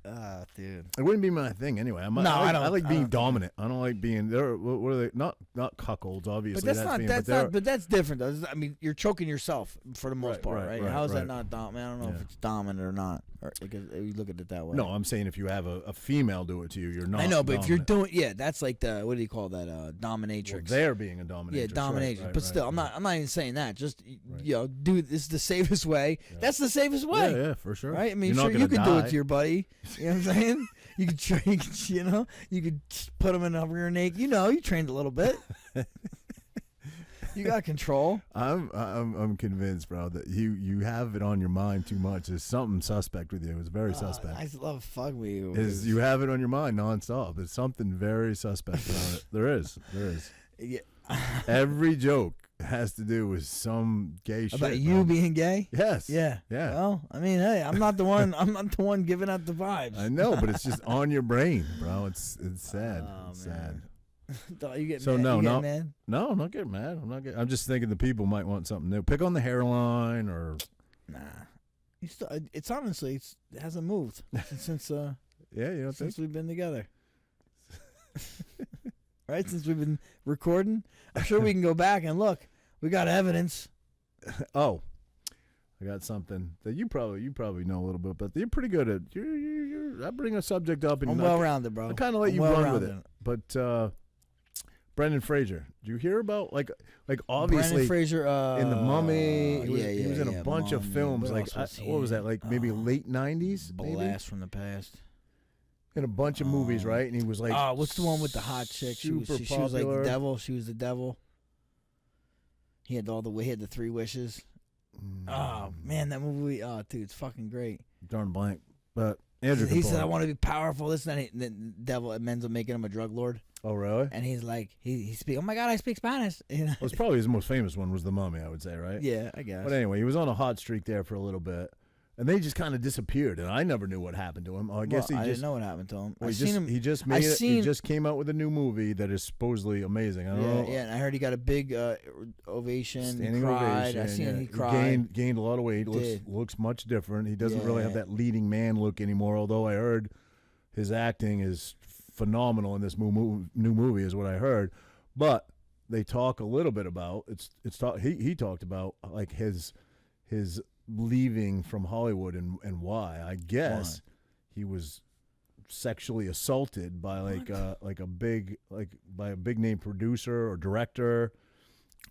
Ah, dude. It wouldn't be my thing anyway. I don't- I like I being don't- dominant. I don't like being there. What are they? Not cuckolds, obviously. But that's not being, that's but they're- not. But that's different though. I mean, you're choking yourself for the most Right, part, right, right? right, How is right. that not dominant? I don't know if Yeah. it's dominant or not. Or because you look at it that way. No, I'm saying if you have a female do it to you, you're not. I know, but if you're dominant. doing, that's like the what do you call that? Dominatrix. Well, they're being a dominatrix. Yeah, domination. Right, right, but still, right. I'm not even saying that. Just Right. do this is the safest way. Yeah. That's the safest way. Yeah, for sure. Right? I mean, You're sure, not you gonna could do die. it to your buddy. You know what I'm saying? You could train, you could put him in a rear naked. You trained a little bit. You got control. I'm convinced, bro, that you have it on your mind too much. There's something suspect with you. It's very suspect. I love fuck me. Is you have it on your mind nonstop. There's something very suspect about it. There is. Yeah. Every joke has to do with some gay shit. About you bro. being gay? Yes. Yeah. Yeah. Well, I mean, hey, I'm not the one. I'm not the one giving out the vibes. I know, but it's just on your brain, bro. It's sad. Oh, It's man. sad. You get So mad? no, you get no. mad? No, I'm not getting mad. I'm just thinking the people might want something new. Pick on the hairline or Nah. It's honestly, it hasn't moved since yeah, you don't think? we've been together. Right? Since we've been recording. I'm sure we can go back and look. We got evidence. Oh, I got something that you probably know a little bit, but you're pretty good at. I bring a subject up and I'm well rounded, bro. I kind of let I'm you run with well-rounded. it. But Brendan Fraser, did you hear about like obviously Brendan Fraser in The Mummy? He was in yeah, a bunch of Mummy. films. What Like else was he what was that? in? Like maybe late '90s, maybe Blast from the past. in a bunch of movies, right? And he was like, what's the one with the hot chick? She was like popular. the devil. She was the devil. He had the 3 wishes. Oh man, that movie. Oh, dude, it's fucking great. darn blank. But Andrew, He can said, pull "I it. want to be powerful." This and that. The devil ends up making him a drug lord, Oh really? and he's like, he speaks. Oh my god, I speak Spanish. You know? Well, it's probably his most famous one was The Mummy, I would say, right? Yeah, I guess. But anyway, he was on a hot streak there for a little bit, and they just kind of disappeared, and I never knew what happened to him. I guess I he didn't just. know what happened to him. Well, I seen him. He just I made it. He seen- just came out with a new movie that is supposedly amazing. I don't know. Yeah, and I heard he got a big ovation. Standing cried. ovation. I seen yeah. he cried. Gained a lot of weight. Did. Looks much different. He doesn't really have Yeah. that leading man look anymore. Although I heard his acting is phenomenal in this new movie, is what I heard. But they talk a little bit about he talked about like his leaving from Hollywood and why. I guess he was sexually assaulted by a big name producer or director.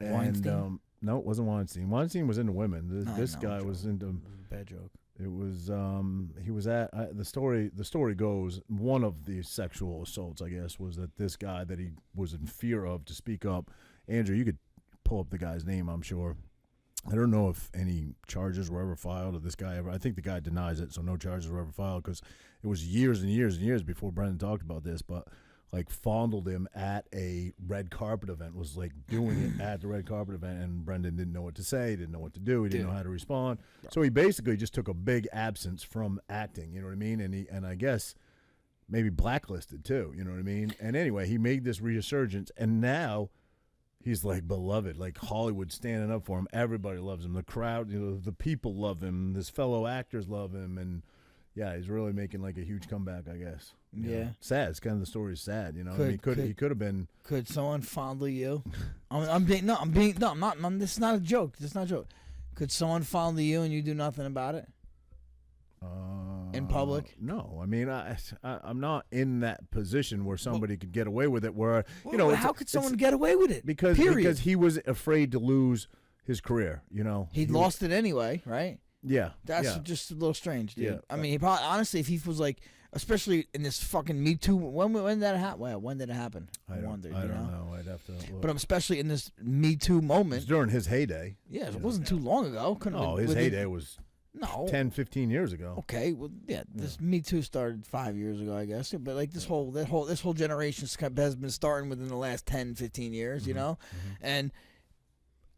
And Weinstein? no, it wasn't Weinstein. Weinstein was into women. This No, guy joke. was into. Bad joke. It was he was at the story goes, one of the sexual assaults, I guess, was that this guy that he was in fear of to speak up. Andrew, you could pull up the guy's name, I'm sure. I don't know if any charges were ever filed, or this guy ever. I think the guy denies it, so no charges were ever filed, because it was years and years and years before Brendan talked about this. But like fondled him at a red carpet event, was like doing it at the red carpet event, and Brendan didn't know what to say, didn't know what to do, he didn't know how to respond. So he basically just took a big absence from acting, you know what I mean? And I guess maybe blacklisted too, you know what I mean? And anyway, he made this resurgence, and now he's like beloved, like Hollywood standing up for him. Everybody loves him. The crowd, the people love him. His fellow actors love him, and yeah, he's really making like a huge comeback, I guess. You know? Sad. It's kind of the story is sad, you know. He could have been. Could someone fondle you? I'm not. This is not a joke. This is not a joke. Could someone fondle you and you do nothing about it? In public? No, I mean I'm not in that position where somebody could get away with it. Where how could someone get away with it? because he was afraid to lose his career. You know, He lost it anyway, right? Yeah, That's just a little strange, dude. Yeah. I mean, he probably honestly, if he was like, especially in this fucking Me Too, when did that happen? When did it happen? I don't know. I'd have to look. But especially in this Me Too moment, It's during his heyday. yeah, it wasn't too long ago. No, his heyday was No. 10, 15 years ago. Okay, well, yeah, this Me Too started 5 years ago, I guess. But like this whole generation has been starting within the last 10, 15 years, you know. And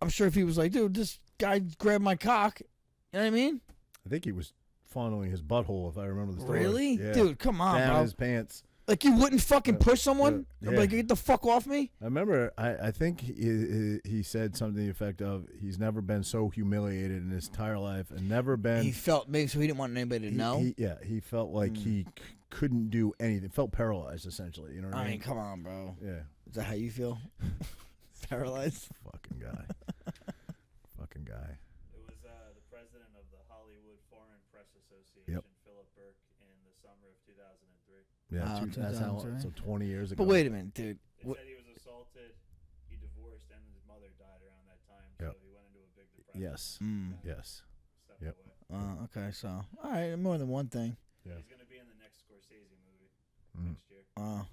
I'm sure if he was like, dude, this guy grabbed my cock, you know what I mean? I think he was fondling his butthole, if I remember the story. Really, Yeah. dude? Come on, Down bro. his pants. Like you wouldn't fucking push someone? Yeah. Like get the fuck off me? I remember. I think he said something to the effect of he's never been so humiliated in his entire life, and never been. He felt maybe so he didn't want anybody to know. He felt like he couldn't do anything. Felt paralyzed essentially. You know what I mean? Come on, bro. Yeah. Is that how you feel? Paralyzed? Fucking guy. Fucking guy. It was the president of the Hollywood Foreign Press Association, Philip Burke, in the summer of 2003. Yeah, that's how. 2003. So 20 years ago. But wait a minute, dude. They said he was assaulted, he divorced, and his mother died around that time. Yep. So he went into a big depression. Yes. Yes. Stepped Yep. away. Okay, so all right, more than one thing. Yeah. He's going to be in the next Scorsese movie next year. Uh,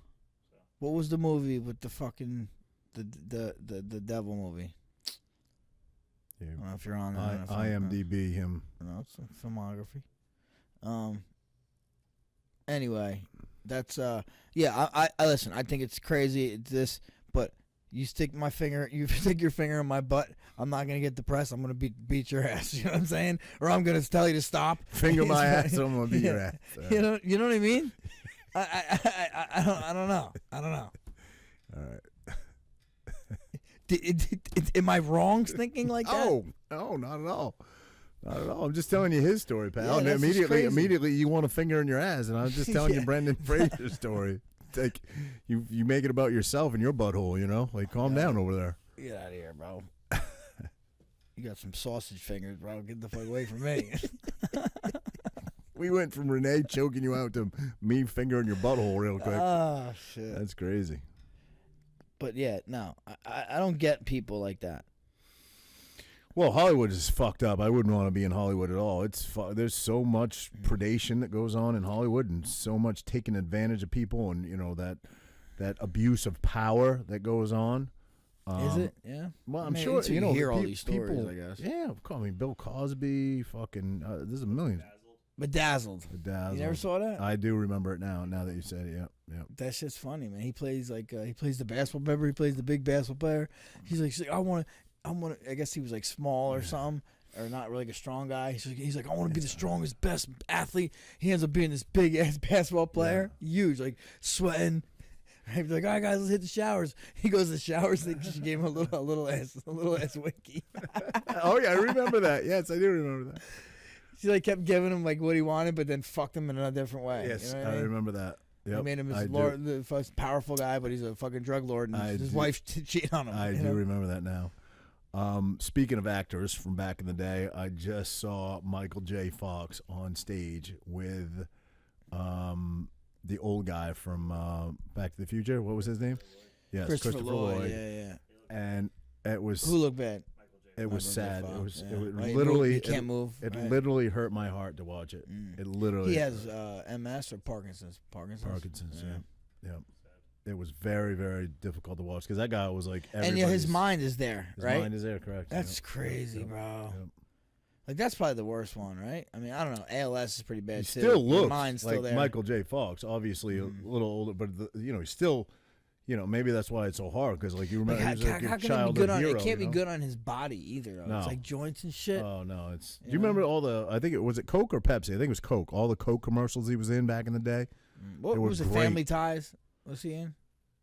So. what was the movie with the fucking the devil movie? I don't know if you're on that. IMDb him. No, it's a filmography. Anyway, that's yeah. I listen. I think it's crazy. It's this, but you stick your finger in my butt. I'm not gonna get depressed. I'm gonna beat your ass. You know what I'm saying? Or I'm gonna tell you to stop. Finger my ass. I'm gonna beat your ass. You know what I mean? I don't know. All right. Am I wrong thinking like that? No, not at all. Not at all. I'm just telling you his story, pal. Yeah, and that's just crazy. immediately you want a finger in your ass, and I was just telling you Brendan Fraser's story. It's like you make it about yourself and your butthole, you know? Like calm down over there. Get out of here, bro. You got some sausage fingers, bro. Get the fuck away from me. We went from Renee choking you out to me fingering your butthole real quick. Oh shit. That's crazy. But yeah, no, I don't get people like that. Well, Hollywood is fucked up. I wouldn't want to be in Hollywood at all. There's so much predation that goes on in Hollywood, and so much taking advantage of people, and you know that abuse of power that goes on. Is it? Yeah. Well, I I'm mean, sure you you know hear all these stories, people, I guess. Yeah, I mean Bill Cosby, fucking. There's a million. Bedazzled. Bedazzled. You never saw that? I do remember it now. Now that you said it, yeah. That shit's funny, man. He plays he plays the basketball. Remember, he plays the big basketball player. He's like I want to. I guess he was like small or something, or not really like a strong guy. He's like, I want to be the strongest, best athlete. He ends up being this big ass basketball player, huge, like sweating. He'd be like, all right, guys, let's hit the showers. He goes to the showers. She gave him a little ass winky. Oh yeah, I remember that. Yes, I do remember that. She like kept giving him like what he wanted, but then fucked him in a different way. Yes, you know what I I mean? remember that. Yep, He made him the most powerful guy, but he's a fucking drug lord, and his wife cheating on him. I do remember that now. Speaking of actors from back in the day, I just saw Michael J. Fox on stage with the old guy from Back to the Future. What was his name? Yes, Christopher Lloyd. Yeah. And it was Who looked bad? it was Michael J. sad. Fox, It was yeah. it was Right, literally he can't move. It Right. literally hurt my heart to watch it. It literally. He has MS or Parkinson's. Parkinson's. Yeah. It was very, very difficult to watch because that guy was like. And yeah, his mind is there, His right? mind is there, correct? That's Yep. crazy, Yep. bro. Yep. Like that's probably the worst one, right? I mean, I don't know. ALS is pretty bad He too. still Your looks mind's like still there. Michael J. Fox, obviously a little older, but he's still, maybe that's why it's so hard because like you remember, Like, he was how like your can it be childhood good on? hero. It can't be you know? good on his body either. Though. No. It's like joints and shit. Oh no, it's. Do You you remember know? all the? I think it was Coke or Pepsi. I think it was Coke. All the Coke commercials he was in back in the day. What It was was it? great. Family Ties? Was he in?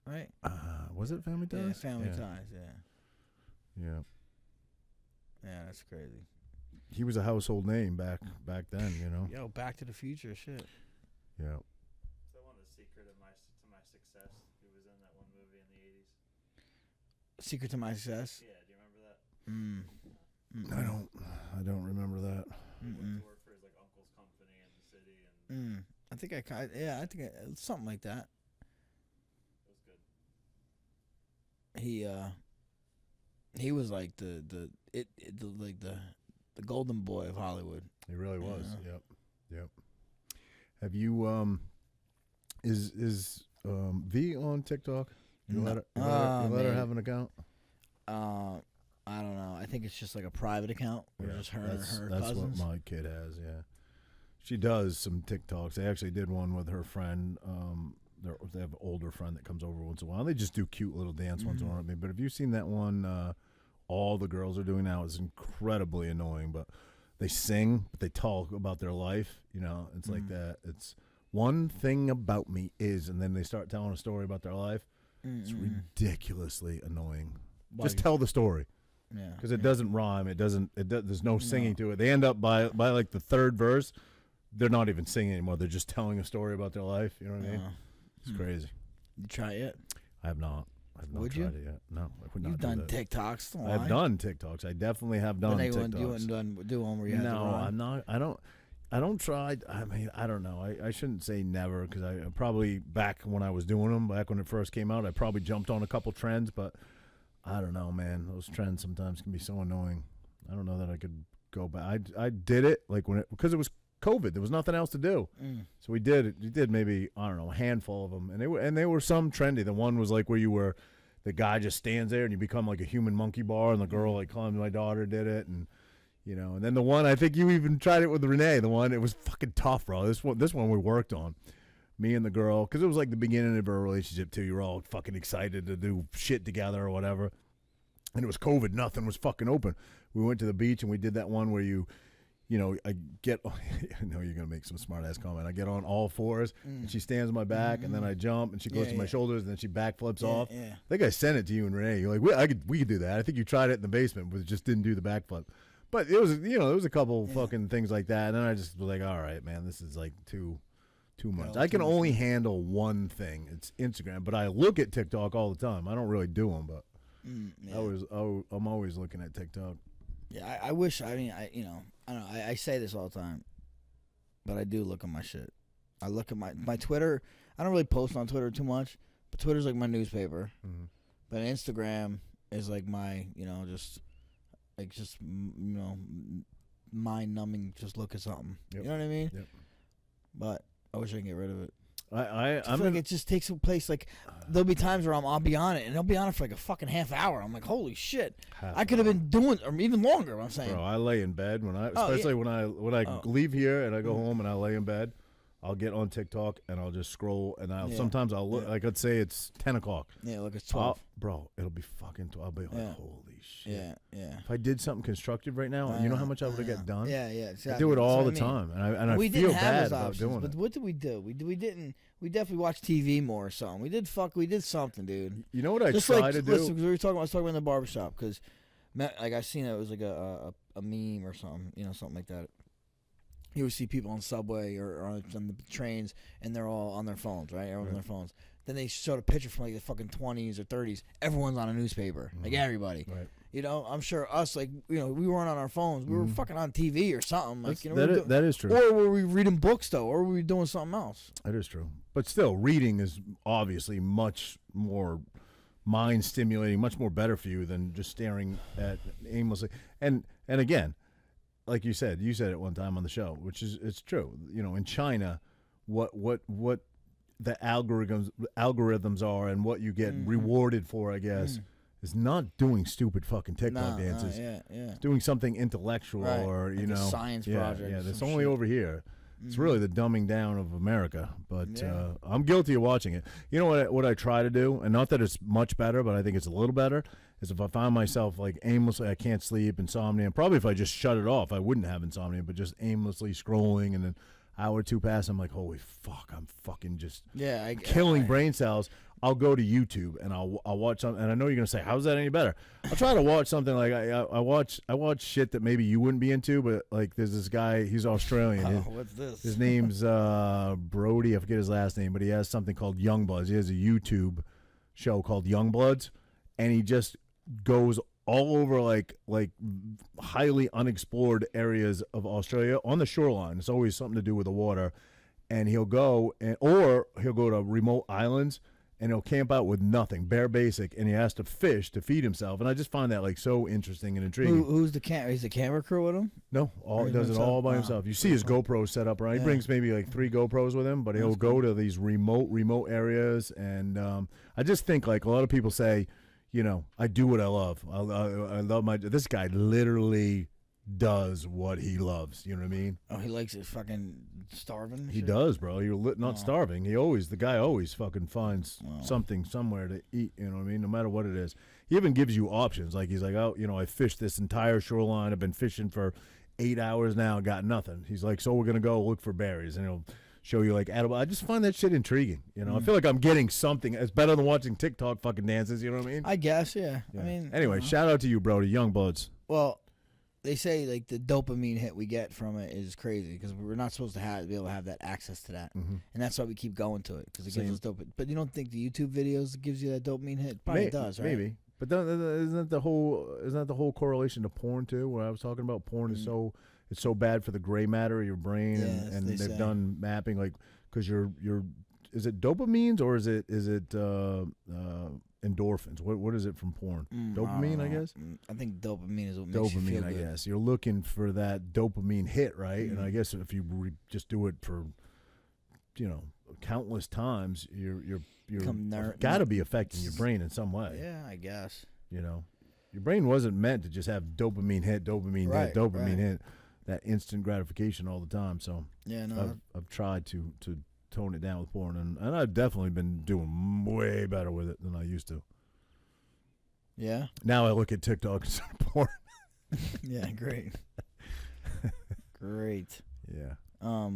Right. Was it Family Ties? Yeah, Family yeah. Ties. Yeah. Yeah, that's crazy. He was a household name back then. Yo, Back to the Future, shit. Yeah. Is that one of the secret of my success? He was in that one movie in the 80s. Secret to My Success. Yeah, do you remember that? I don't remember that. He went to work for his like uncle's company in the city, and I think something like that. it was good. He was like the golden boy of Hollywood. He really was. Yep. Have you is V on TikTok? You No. let her have an account? I don't know. I think it's just like a private account. Where just her and her that's cousins. what my kid has. Yeah, she does some TikToks. They actually did one with her friend. They have an older friend that comes over once in a while. They just do cute little dance ones on me. But have you seen that one? All the girls are doing now is incredibly annoying. But they sing, but they talk about their life. You know, it's like that. It's one thing about me is, and then they start telling a story about their life. It's ridiculously annoying. Just tell the story. Yeah, because it doesn't rhyme. There's no singing to it. They end up by like the third verse, they're not even singing anymore. They're just telling a story about their life. You know what I mean? It's crazy. You try it yet? I have not. Would tried you? it yet. No, I would not. You've do done that. TikToks. Don't I've lie. done TikToks. I definitely have done You TikToks. wouldn't do one where you had to No, run? I'm not. I don't try. I mean, I don't know. I shouldn't say never because I probably back when I was doing them, back when it first came out, I probably jumped on a couple trends, but I don't know, man. Those trends sometimes can be so annoying. I don't know that I could go back. I did it like because it was COVID. There was nothing else to do, so we did it. We did maybe I don't know a handful of them, and they were some trendy. The one was like where you were, the guy just stands there and you become like a human monkey bar, and the girl like climbs. My daughter did it, and you know, and then the one I think you even tried it with Renee. The one it was fucking tough, bro. This one we worked on. Me and the girl, because it was like the beginning of our relationship too. You were all fucking excited to do shit together or whatever. And it was COVID. Nothing was fucking open. We went to the beach and we did that one where you know, I get, I know you're going to make some smart ass comment. I get on all fours and she stands on my back and then I jump and she goes to my shoulders and then she backflips off. Yeah. I think I sent it to you and Renee. You're like, we could do that. I think you tried it in the basement, but just didn't do the backflip. But it was, you know, there was a couple fucking things like that. And then I just was like, all right, man, this is like too much. I can only handle one thing. It's Instagram, but I look at TikTok all the time. I don't really do them, but I'm always looking at TikTok. Yeah, I wish. I mean, I don't know. I say this all the time, but I do look at my shit. I look at my Twitter. I don't really post on Twitter too much, but Twitter's like my newspaper. But Instagram is like my, just mind numbing. Just look at something. Yep. You know what I mean? Yep. But I wish I could get rid of it. I feel like it just takes a place. Like there'll be times where I'll be on it, and I'll be on it for like a fucking half hour. I'm like, holy shit! I could have been doing, or even longer. I'm saying, bro, I lay in bed when I leave here and I go home and I lay in bed. I'll get on TikTok and I'll just scroll and sometimes I'll look like let's say it's 10 o'clock. Yeah, look, it's 12. Bro, it'll be fucking 12. I'll be like, holy shit. Yeah. If I did something constructive right now, you know how much I would have got done? Yeah, exactly. I do it all the time, and I feel bad about doing it. But what did we do? We definitely watched TV more or something. We did something, dude. You know what I try to do? Listen, we were talking. I was talking about in the barbershop because, like, I seen it was like a meme or something, something like that. You would see people on the subway or on the trains, and they're all on their phones, right? Everyone's on their phones. Then they showed a picture from like the fucking 20s or 30s. Everyone's on a newspaper, like everybody. Right. I'm sure us, like, we weren't on our phones. We were fucking on TV or something. Like, that is true. Or were we reading books though? Or were we doing something else? That is true. But still, reading is obviously much more mind stimulating, much more better for you than just staring at aimlessly. And again, like you said it one time on the show, which is it's true. In China, what the algorithms are and what you get rewarded for, I guess, is not doing stupid fucking TikTok dances. Yeah. It's doing something intellectual or like a science project. Yeah, that's only over here. It's really the dumbing down of America. But I'm guilty of watching it. You know what I try to do, and not that it's much better, but I think it's a little better, is if I find myself like aimlessly, I can't sleep, insomnia, and probably if I just shut it off, I wouldn't have insomnia, but just aimlessly scrolling and then hour or two pass, I'm like, holy fuck, I'm fucking just killing brain cells. I'll go to YouTube and I'll watch something, and I know you're gonna say, how's that any better? I'll try to watch something like I watch shit that maybe you wouldn't be into, but like there's this guy, he's Australian. What's this? His name's Brody, I forget his last name, but he has something called Youngbloods. He has a YouTube show called Youngbloods, and he just goes all over like highly unexplored areas of Australia on the shoreline. It's always something to do with the water, and he'll go or he'll go to remote islands and he'll camp out with nothing, bare basic, and he has to fish to feed himself. And I just find that like so interesting and intriguing. Who's the camera? Is the camera crew with him? No, he does it all by himself. You see his GoPro set up, right? He brings maybe like 3 GoPros with him, but he'll go to these remote areas. And I just think like a lot of people say, you know, I do what I love. I love this guy literally does what he loves. You know what I mean? Oh, he likes it fucking starving? and He shit? does, bro. You're not starving. The guy always fucking finds something somewhere to eat. You know what I mean? No matter what it is. He even gives you options. Like he's like, oh, you know, I fished this entire shoreline. I've been fishing for 8 hours now, got nothing. He's like, so we're gonna go look for berries, and he'll show you like edible. I just find that shit intriguing. You know, I feel like I'm getting something. It's better than watching TikTok fucking dances. You know what I mean? I guess, yeah. I mean, anyway, shout out to you, bro, to Young Bloods. well, they say like the dopamine hit we get from it is crazy because we're not supposed to be able to have that access to that, and that's why we keep going to it because it gives us dopamine. But you don't think the YouTube videos gives you that dopamine hit? Probably does, right? Maybe, but isn't that the whole correlation to porn too? Where I was talking about porn is it's so bad for the gray matter of your brain, and they've done mapping like because you're is it dopamines or is it endorphins? What is it from porn? Dopamine, I guess. I think dopamine is what makes you feel I good. guess you're looking for that dopamine hit, right? And I guess if you just do it for, you know, countless times, you're got to be affecting your brain in some way. Yeah, I guess. You know, your brain wasn't meant to just have dopamine hit, hit, that instant gratification all the time. So yeah, no, I've tried to tone it down with porn, and I've definitely been doing way better with it than I used to. Yeah. Now I look at TikTok instead of porn. Yeah, great. Great. Yeah.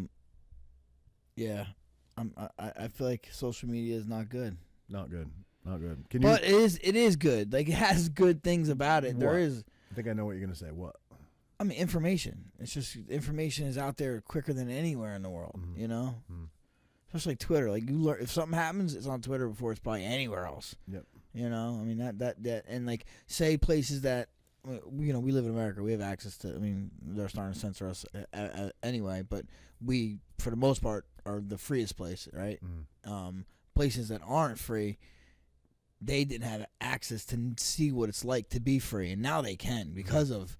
Yeah. I feel like social media is not good. Not good. But it is good. Like it has good things about it. What? There is. I think I know what you're gonna say. What? I mean, information. It's just information is out there quicker than anywhere in the world. You know. Especially Twitter. Like you learn if something happens, it's on Twitter before it's probably anywhere else. Yep. You know, I mean that and like say places that you know we live in America, we have access to. I mean, they're starting to censor us anyway, but we for the most part are the freest place, right? Places that aren't free, they didn't have access to see what it's like to be free, and now they can because of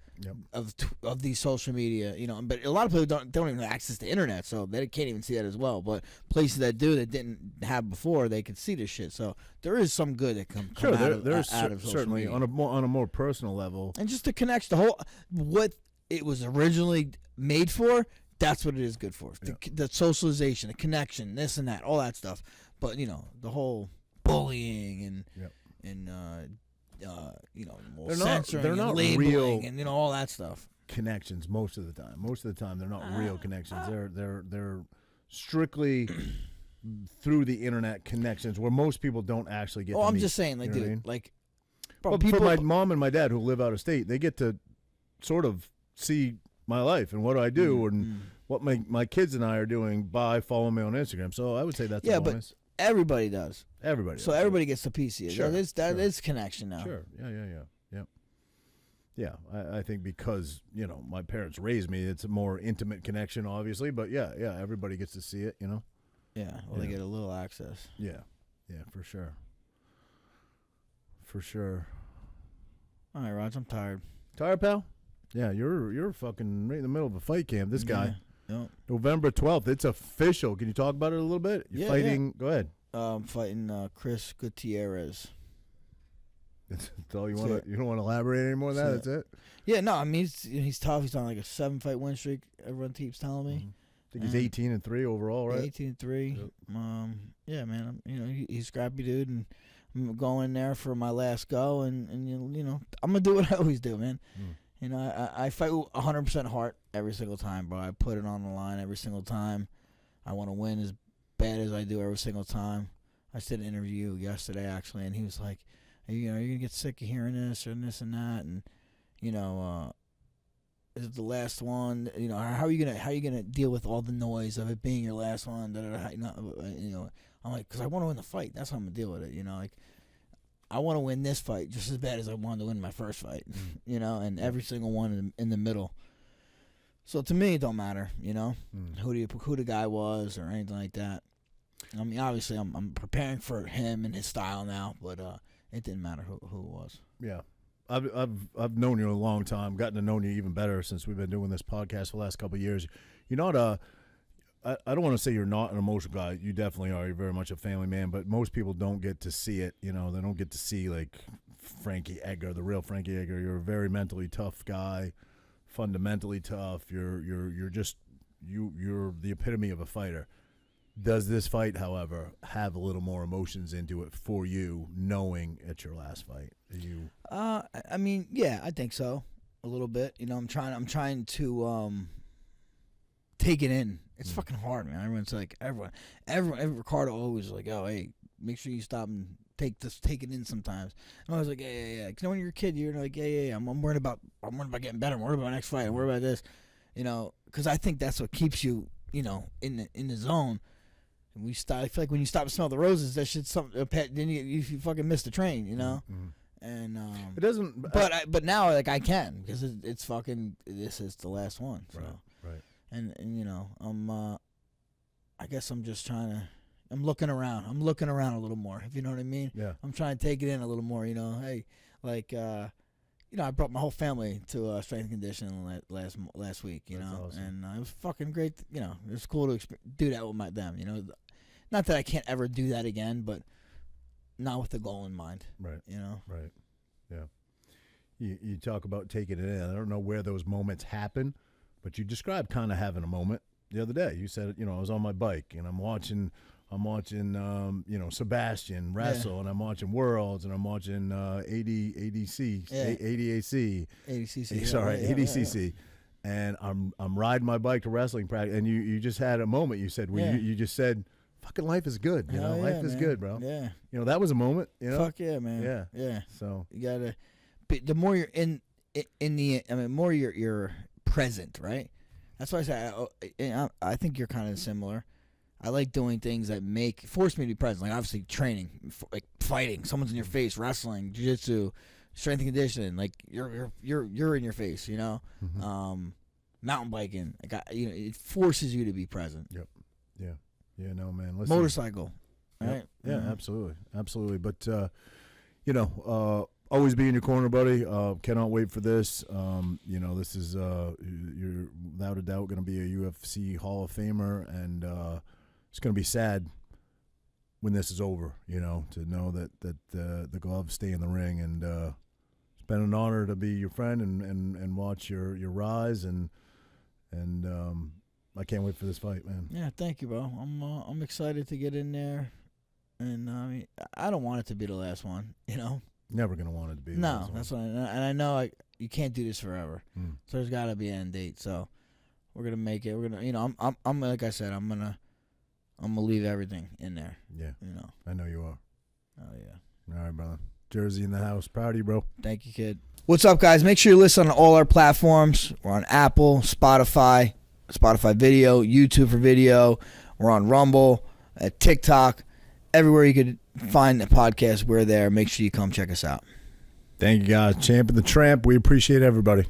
these social media, you know. But a lot of people don't even have access to internet, so they can't even see that as well. But places that do that didn't have before, they could see this shit. So there is some good that come out of social certainly media. on a more personal level, and just to connect the whole what it was originally made for. That's what it is good for. The socialization, the connection, this and that, all that stuff. But you know the whole bullying and you know, censoring they're not and labeling real and you know all that stuff. Connections most of the time. Most of the time, they're not real connections. They're strictly through the internet connections where most people don't actually get. Oh, to I'm meet, just saying, like, you know dude, what I mean? like, But people. for my mom and my dad who live out of state, they get to sort of see my life and what I do and what my kids and I are doing by following me on Instagram. So I would say that's a bonus. But everybody does. Everybody. So everybody gets a piece of it. Sure, That is connection now. Sure. Yeah. I think because, you know, my parents raised me, it's a more intimate connection, obviously. But yeah, everybody gets to see it, you know. Yeah. Well, they get a little access. Yeah, for sure. For sure. All right, Raj, I'm tired. Tired, pal? Yeah, you're fucking right in the middle of a fight camp. This guy. Yeah. November 12th. It's official. Can you talk about it a little bit? You're fighting. Go ahead. I'm fighting Chris Gutierrez. That's all you want to. You don't want to elaborate anymore than that. That's it. Yeah, no, I mean he's tough. He's on like a 7-fight win streak. Everyone keeps telling me. I think he's 18-3 overall, right? 18-3. Yep. Yeah, man. He's a scrappy dude, and I'm going there for my last go, and you know I'm gonna do what I always do, man. You know, I fight 100% heart every single time, bro. I put it on the line every single time. I want to win as bad as I do every single time. I did an interview yesterday, actually, and he was like, you know, you're going to get sick of hearing this and this and that, and, you know, is it the last one? You know, how are you gonna deal with all the noise of it being your last one? You know, I'm like, because I want to win the fight. That's how I'm going to deal with it, you know, like, I want to win this fight just as bad as I wanted to win my first fight, you know, and every single one in the middle. So to me, it don't matter, you know, who the guy was or anything like that. I mean, obviously, I'm preparing for him and his style now, but it didn't matter who it was. Yeah, I've known you a long time, gotten to know you even better since we've been doing this podcast for the last couple of years. You're not I don't want to say you're not an emotional guy. You definitely are. You're very much a family man, but most people don't get to see it. You know, they don't get to see like Frankie Edgar, the real Frankie Edgar. You're a very mentally tough guy, fundamentally tough. You're the epitome of a fighter. Does this fight, however, have a little more emotions into it for you, knowing it's your last fight? I mean, yeah, I think so. A little bit. You know, I'm trying to take it in. It's fucking hard, man. Everyone's like, everyone, Ricardo always like, oh, hey, make sure you stop and take it in sometimes. And I was like, yeah. Because when you're a kid, you're like, yeah. I'm worried about getting better. I'm worried about my next fight. I'm worried about this, you know, because I think that's what keeps you, you know, in the zone. And I feel like when you stop to smell the roses, that shit's something. Then you fucking miss the train, you know. Mm-hmm. And it doesn't. But now like I can because it's fucking. This is the last one. So. Right. And you know, I guess I'm just I'm looking around. I'm looking around a little more, if you know what I mean. Yeah. I'm trying to take it in a little more, you know. Hey, like, you know, I brought my whole family to strength and conditioning last week, you That's know. awesome. And it was fucking great, you know. It was cool to do that with them, you know. Not that I can't ever do that again, but not with the goal in mind. Right. You know. Right. Yeah. You talk about taking it in. I don't know where those moments happen. But you described kind of having a moment the other day. You said, you know, I was on my bike and I'm watching, you know, Sebastian wrestle, and I'm watching Worlds, and I'm watching ADCC. ADCC. And I'm riding my bike to wrestling practice, and you just had a moment. You said, you just said, fucking life is good. You know, life is good, bro. Yeah. You know, that was a moment. You know, fuck yeah, man. Yeah. Yeah. So you gotta. The more you're more you're present, right? That's why I say I think you're kind of similar. I like doing things that force me to be present, like obviously training, like fighting, someone's in your face, wrestling, jiu-jitsu, strength and conditioning, like you're in your face, you know. Mm-hmm. Mountain biking, like you know, it forces you to be present. Yep. Yeah. No, man. Listen. Motorcycle, right? Yeah, absolutely. But you know, always be in your corner, buddy. Cannot wait for this. You know, this is you're without a doubt going to be a UFC Hall of Famer, and it's going to be sad when this is over. You know, to know that the gloves stay in the ring, and it's been an honor to be your friend and watch your rise, and I can't wait for this fight, man. Yeah, thank you, bro. I'm excited to get in there, and I mean, I don't want it to be the last one. You know. Never gonna want it to be. No, that's what. And I know you can't do this forever. So there's got to be an end date. So we're gonna make it. We're gonna, you know, I'm like I said, I'm gonna leave everything in there. Yeah, you know. I know you are. Oh yeah. All right, brother. Jersey in the house. Proud of you, bro. Thank you, kid. What's up, guys? Make sure you listen on all our platforms. We're on Apple, Spotify Video, YouTube for video. We're on Rumble, TikTok, everywhere you could find the podcast. We're there. Make sure you come check us out. Thank you, guys. Champ and the Tramp. We appreciate everybody.